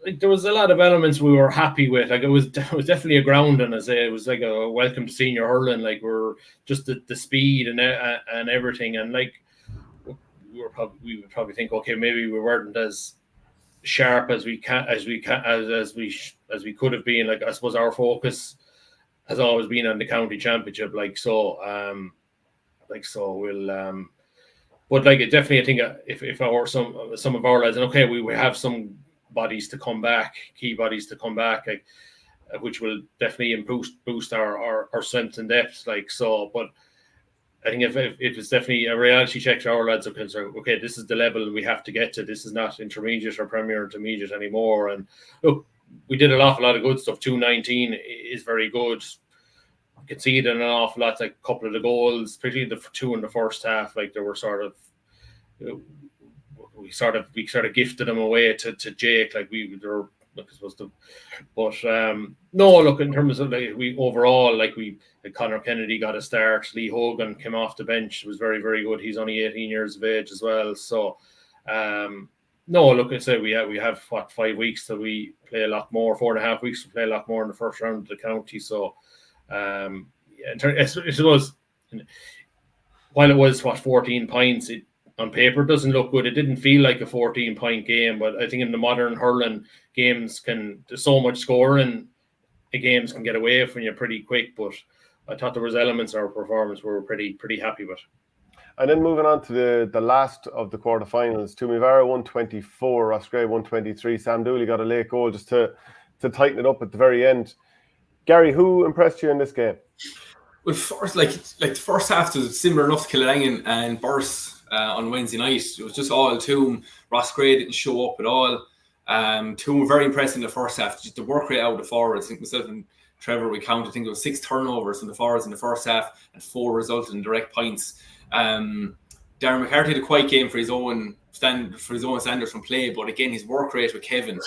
like there was a lot of elements we were happy with. Like it was definitely a grounding, as it was like a welcome to senior hurling. Like we're just the speed and everything, and like we would probably think, okay, maybe we weren't as sharp as we could have been. Like I suppose our focus has always been on the county championship. We'll but like it definitely, I think if our some of our lads, and okay, we have some bodies to come back, key bodies to come back, like, which will definitely boost our strength and depth. Like so, but I think if it's definitely a reality check to our lads, okay, this is the level we have to get to. This is not intermediate or premier intermediate anymore. And look, we did an awful lot of good stuff. 219 is very good. Conceded an awful lot, like a couple of the goals, particularly the 2 in the first half. Like there were we sort of gifted them away to Jake. Like no, look, in terms of like Conor Kennedy got a start. Lee Hogan came off the bench, was very, very good. He's only 18 years of age as well. So no, look, I say we have 5 weeks till we play a lot more, 4.5 weeks to play a lot more in the first round of the county. So it was, while it was 14 points, it on paper doesn't look good. It didn't feel like a 14-point game, but I think in the modern hurling games there's so much scoring, the games can get away from you pretty quick. But I thought there was elements of our performance we were pretty happy with. And then moving on to the last of the quarterfinals, Tumivara 124, Roscrea 123. Sam Dooley got a late goal just to tighten it up at the very end. Gary, who impressed you in this game? Well, first, like the first half was similar enough to Killangan and Burse on Wednesday night. It was just all Toom. Roscrea didn't show up at all. Toom were very impressive in the first half. Just the work rate out of the forwards. I think myself and Trevor, we counted, I think it was 6 turnovers from the forwards in the first half, and 4 resulted in direct points. Darren McCarthy had a quiet game for his own standards from play, but again, his work rate with Kevin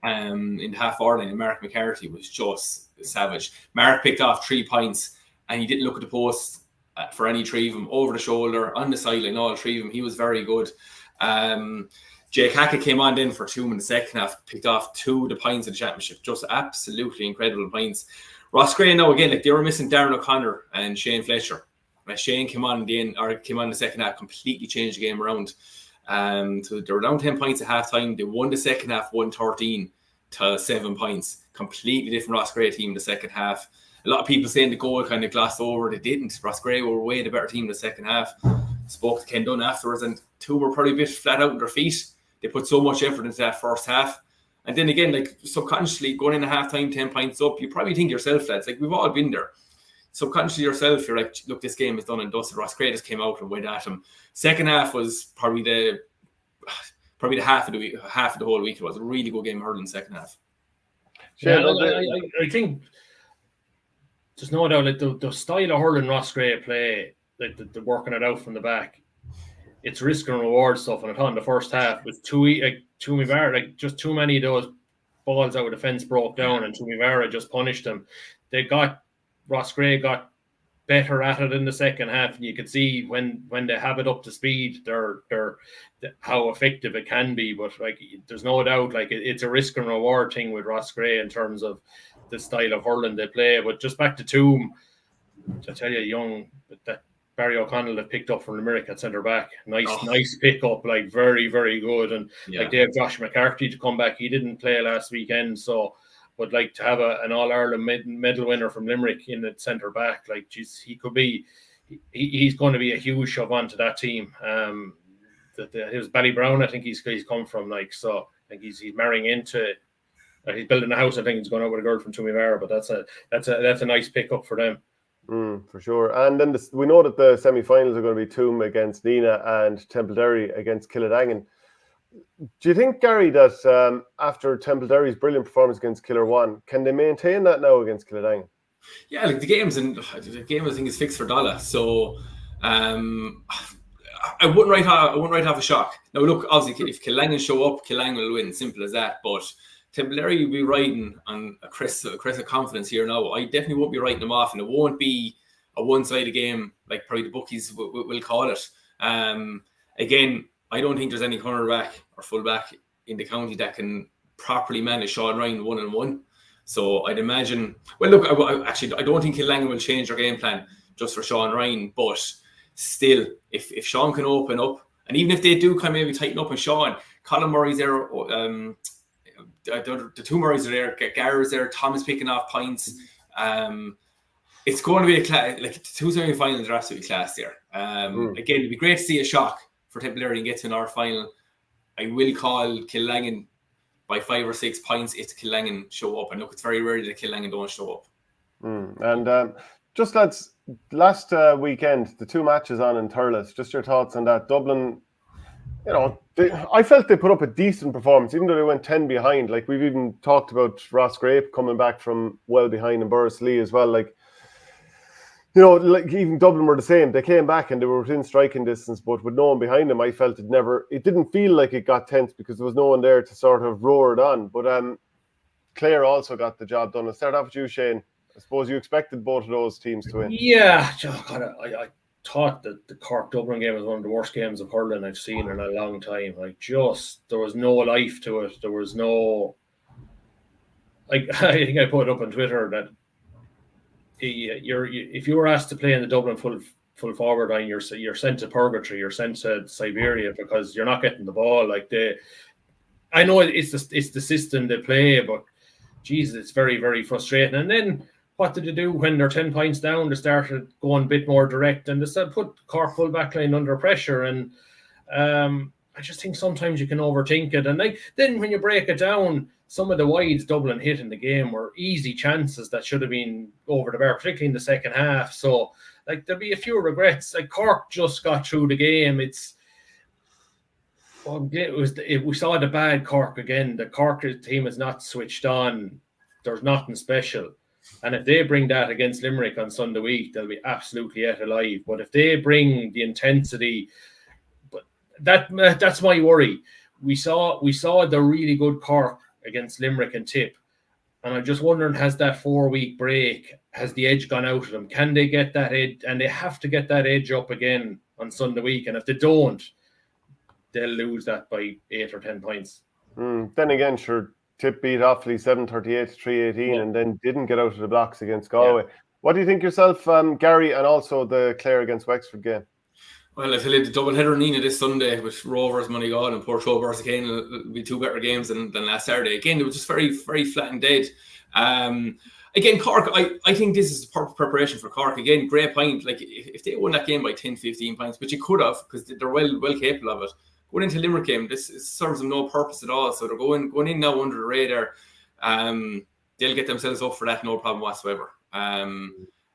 in half hour line and Mark McCarthy was just savage. Mark picked off 3 points, and he didn't look at the post for any 3 of them, over the shoulder, on the sideline, all 3 of them. He was very good. Jake Hackett came on then for 2 in the second half, picked off 2 of the points of the championship. Just absolutely incredible points. Roscrea now again, like they were missing Darren O'Connor and Shane Fletcher. Shane came on in the second half, completely changed the game around. So they were down 10 points at half time. They won the second half 113 to 7 points. Completely different Roscrea team in the second half. A lot of people saying the goal kind of glossed over. They didn't. Roscrea were way the better team in the second half. Spoke to Ken Dunn afterwards, and 2 were probably a bit flat out on their feet. They put so much effort into that first half. And then again, like subconsciously going in at half-time, 10 points up, you probably think yourself, lads, like we've all been there. Subconsciously yourself, you're like, look, this game is done and dusted. Roscrea just came out and went at him. Second half was probably the half of the whole week. It was a really good game of hurling second half. Yeah, I think there's no doubt, like the style of hurling Roscrea play, like the working it out from the back, it's risk and reward stuff. And in the first half with Tumivara, like just too many of those balls out of the fence broke down, and Tumivara just punished them. Roscrea got better at it in the second half, and you could see when they have it up to speed, they're how effective it can be. But like, there's no doubt, like it's a risk and reward thing with Roscrea in terms of the style of hurling they play. But just back to Toom, I tell you, that Barry O'Connell that picked up from Limerick at centre back, nice pick up, like very, very good. And like they have Josh McCarthy to come back. He didn't play last weekend, so would like to have an All-Ireland medal winner from Limerick in the centre back. Like, geez, he could be. He's going to be a huge shove onto that team. It was Ballybrown, I think he's come from. Like, so I think he's marrying into. He's building a house. I think he's going out with a girl from Tumivara, but that's a nice pickup for them. For sure. And then we know that the semi-finals are going to be Toom against Nina and Templederry against Kilkenny. Do you think, Gary, that after Templederry's brilliant performance against Killer One, can they maintain that now against Kilkenny? Yeah, like the game I think is fixed for Dala. So I wouldn't write off a shock. Now look, obviously if Kilkenny show up, Kilkenny will win, simple as that. But Templederry will be riding on a crest of confidence here now. I definitely won't be writing them off, and it won't be a one-sided game like probably the bookies will call it. Again, I don't think there's any cornerback or fullback in the county that can properly manage Sean Ryan 1-on-1. So I'd imagine. Well, look, I don't think Kilkenny will change their game plan just for Sean Ryan. But still, if Sean can open up, and even if they do kind of maybe tighten up on Sean, Colin Murray's there. The two Murrays are there. Garrett's there. Thomas picking off points. It's going to be like the two semi-finals are absolutely class there. Again, it'd be great to see a shock for Tipperary and get to an hour final. I will call Kilkenny by 5 or 6 points if Kilkenny show up. And look, it's very rare that Kilkenny don't show up. And just lads, last weekend, the two matches on in Thurles, just your thoughts on that. Dublin, I felt they put up a decent performance, even though they went 10 behind. Like, we've even talked about Roscrea coming back from well behind and Borrisley as well. Like, like even Dublin were the same. They came back and they were within striking distance, but with no one behind them, I felt it didn't feel like it got tense because there was no one there to sort of roar it on. But Clare also got the job done. I'll start off with you, Shane. I suppose you expected both of those teams to win. Yeah, I thought that the Cork-Dublin game was one of the worst games of hurling I've seen in a long time. Like, there was no life to it. There was no... I think I put it up on Twitter that if you were asked to play in the Dublin full forward line, you're sent to purgatory, you're sent to Siberia because you're not getting the ball. Like, I know it's the system they play, but Jesus, it's very, very frustrating. And then what did they do when they're 10 points down? They started going a bit more direct, and they said put Cork full back line under pressure. And I just think sometimes you can overthink it. And then when you break it down, some of the wides Dublin hit in the game were easy chances that should have been over the bar, particularly in the second half. So, like, there'll be a few regrets. Like, Cork just got through the game. We saw the bad Cork again. The Cork team is not switched on. There's nothing special. And if they bring that against Limerick on Sunday week, they'll be absolutely yet alive. But if they bring the intensity, but that's my worry. We saw the really good Cork against Limerick and Tip, and I'm just wondering, has that 4-week break, has the edge gone out of them? Can they get that edge? And they have to get that edge up again on Sunday week, and if they don't, they'll lose that by 8 or 10 points. Then again, sure, Tip beat Offaly 738 to 318 and then didn't get out of the blocks against Galway. What do you think yourself, Gary, and also the Clare against Wexford game? Well, I tell you, the double header in Nina this Sunday with Rovers, Moneygall and Port Rovers again will be two better games than last Saturday. Again, it was just very, very flat and dead. Again, Cork, I think this is perfect preparation for Cork. Again, great point. Like, if they won that game by 10, 15 points, which you could have, because they're well capable of it, going into Limerick game, this serves them no purpose at all. So they're going in now under the radar. They'll get themselves up for that, no problem whatsoever.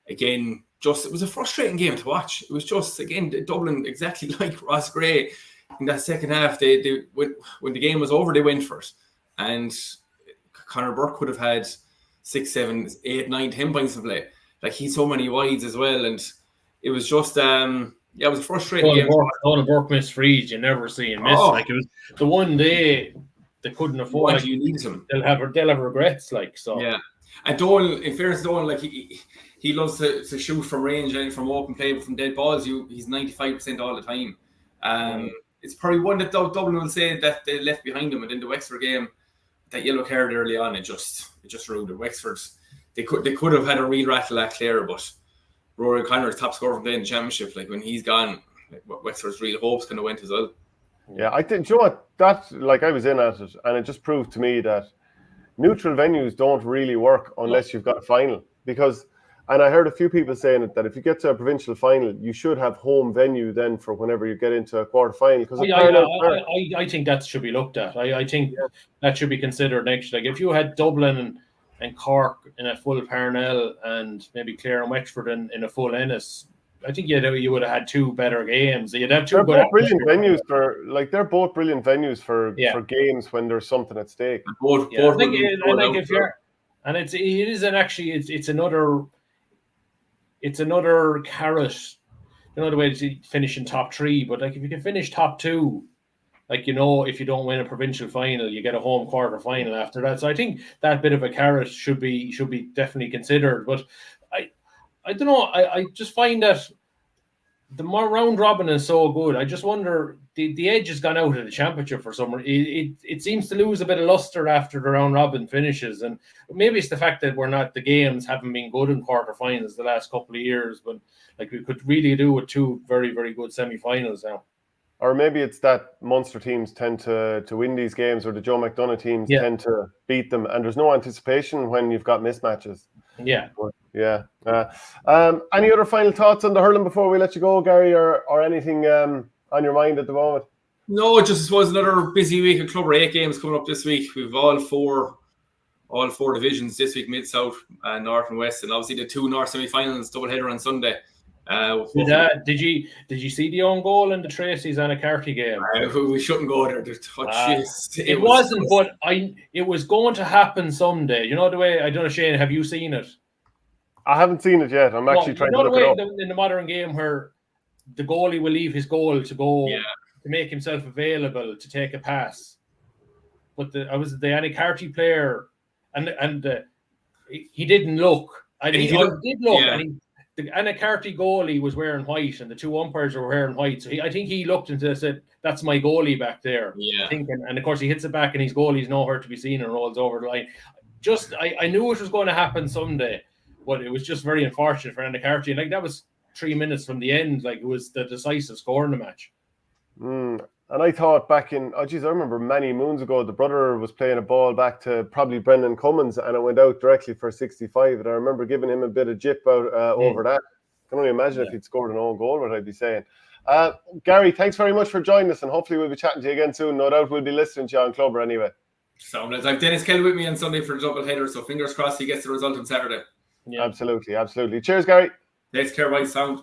Again, it was a frustrating game to watch. It was just, again, Dublin, exactly like Ross Gray. In that second half, they when the game was over, they went for it. And Conor Burke could have had 6, 7, 8, 9, 10 points to play. Like, he's so many wides as well. And it was just, it was a frustrating game. Conor Burke missed frees. You never see him miss. Like, it was the one day they couldn't afford. Like, you need him. They'll have regrets. Like, so. Yeah. And Doyle, in fairness to Doyle, like, he loves to shoot from range and from open play, but from dead balls, he's 95% all the time. It's probably one that Dublin will say that they left behind them, and in the Wexford game, that yellow card early on, it just ruined it. Wexford, they could have had a real rattle at Clare, but Rory O'Connor's top scorer from playing the championship, like, when he's gone, like, Wexford's real hopes kind of went as well. Yeah, I think, you know what, that, like, I was in at it, and it just proved to me that neutral venues don't really work unless you've got a final, because. And I heard a few people saying it, that if you get to a provincial final, you should have home venue then for whenever you get into a quarter final. Because I think that should be looked at. I think that should be considered next. Like, if you had Dublin and Cork in a full Parnell and maybe Clare and Wexford in a full Ennis, I think you would have had two better games. You'd have two. They're both brilliant venues they're both brilliant venues for games when there's something at stake. It's another carrot, another way to finish in top 3. But, like, if you can finish top 2, like, if you don't win a provincial final, you get a home quarter final after that. So I think that bit of a carrot should be definitely considered. But I don't know. I just find that the more round robin is so good. I just wonder, the edge has gone out of the championship for some reason. It seems to lose a bit of luster after the round robin finishes, and maybe it's the fact that the games haven't been good in quarterfinals the last couple of years, but, like, we could really do with 2 very, very good semi-finals now. Or maybe it's that Munster teams tend to win these games, or the Joe McDonagh teams tend to beat them, and there's no anticipation when you've got mismatches. Yeah. Yeah. Any other final thoughts on the hurling before we let you go, Gary, or anything on your mind at the moment? No, it just was another busy week of Club 8 games coming up this week. We've all four divisions this week: Mid, South, North and West, and obviously the 2 North semi-finals, doubleheader on Sunday. Did you see the own goal in the Tracy's and a Carty game? We shouldn't go there. It wasn't, but it was going to happen someday. You know the way, I don't know, Shane, have you seen it? I haven't seen it yet. I'm actually trying to look it up. In the modern game where the goalie will leave his goal to go to make himself available to take a pass, but I was the Annie Carty player, and he didn't look. He did look, and the Annie Carty goalie was wearing white, and the 2 umpires were wearing white. So I think he looked into it and said, "That's my goalie back there." Yeah. And of course he hits it back, and his goalie's nowhere to be seen and rolls over the line. I knew it was going to happen someday, but it was just very unfortunate for Annie Carty. And, like, that was 3 minutes from the end. Like, it was the decisive score in the match. And I thought back in, I remember many moons ago, the brother was playing a ball back to probably Brendan Cummins, and it went out directly for 65. And I remember giving him a bit of jip out over that. I can only imagine if he'd scored an own goal, what I'd be saying. Gary, thanks very much for joining us, and hopefully we'll be chatting to you again soon. No doubt we'll be listening to you on Clubber anyway. So I've Dennis Kelly with me on Sunday for the double header, so fingers crossed he gets the result on Saturday. Yeah. Absolutely. Cheers, Gary. Takes care, right, sound.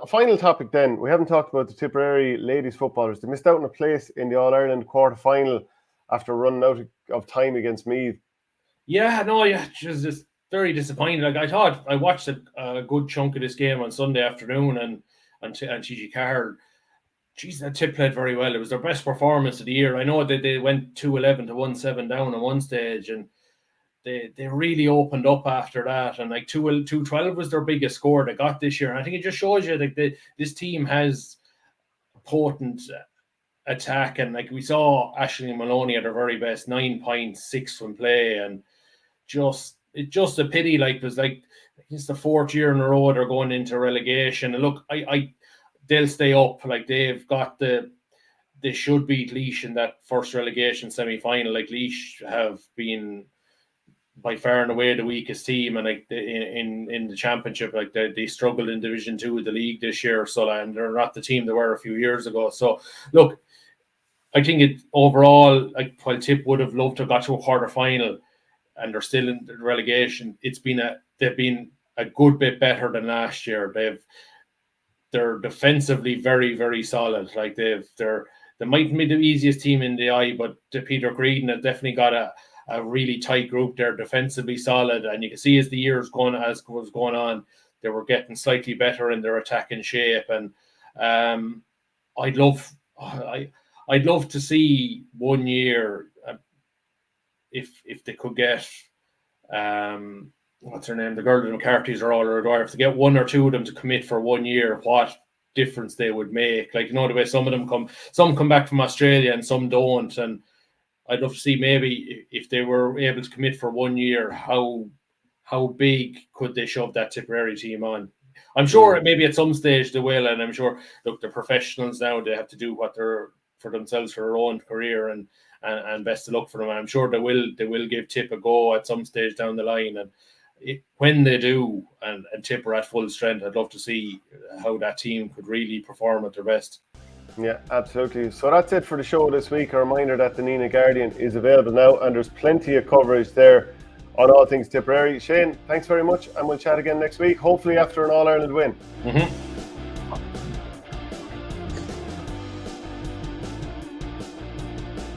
Final topic then. We haven't talked about the Tipperary ladies footballers. They missed out on a place in the All-Ireland quarter-final after running out of time against Meath. It was just very disappointing. Like, I thought, I watched a good chunk of this game on Sunday afternoon, and TG Carr, that Tip played very well. It was their best performance of the year. I know that they went 2-11 to 1-7 down at one stage, and they really opened up after that, and like 2-12 was their biggest score they got this year. And I think it just shows you that this team has a potent attack, and like we saw Aisling and Maloney at their very best, 9 points, 6 from play, and it's just a pity. Like, there's like, it's the 4th year in a row they're going into relegation, and look, they'll stay up. Like, they should beat Laois in that first relegation semi-final. Like, Laois have been by far and away the weakest team, and like in the championship, like they struggled in Division 2 of the league this year, so and they're not the team they were a few years ago. So look, I think it overall, like while Tip would have loved to have got to a quarter final, and they're still in the relegation, they've been a good bit better than last year. They're defensively very, very solid. Like they mightn't be the easiest team in the eye, but Peter Greedon has definitely got a really tight group. They're defensively solid, and you can see as the years was going on, they were getting slightly better in their attacking shape. And I'd love to see 1 year if they could get what's her name, the girl that McCarthy's are all or if to get one or two of them to commit for 1 year, what difference they would make. Like, you know, the way some come back from Australia and some don't, and I'd love to see maybe if they were able to commit for 1 year, how big could they shove that Tipperary team on? I'm sure maybe at some stage they will, and I'm sure, look, they're professionals now. They have to do what they're for themselves for their own career, and best of luck for them. I'm sure they will give Tip a go at some stage down the line, and when they do, and Tip are at full strength, I'd love to see how that team could really perform at their best. Yeah, absolutely. So that's it for the show this week. A reminder that the Nina Guardian is available now, and there's plenty of coverage there on all things Tipperary. Shane, thanks very much, and we'll chat again next week, hopefully after an All-Ireland win.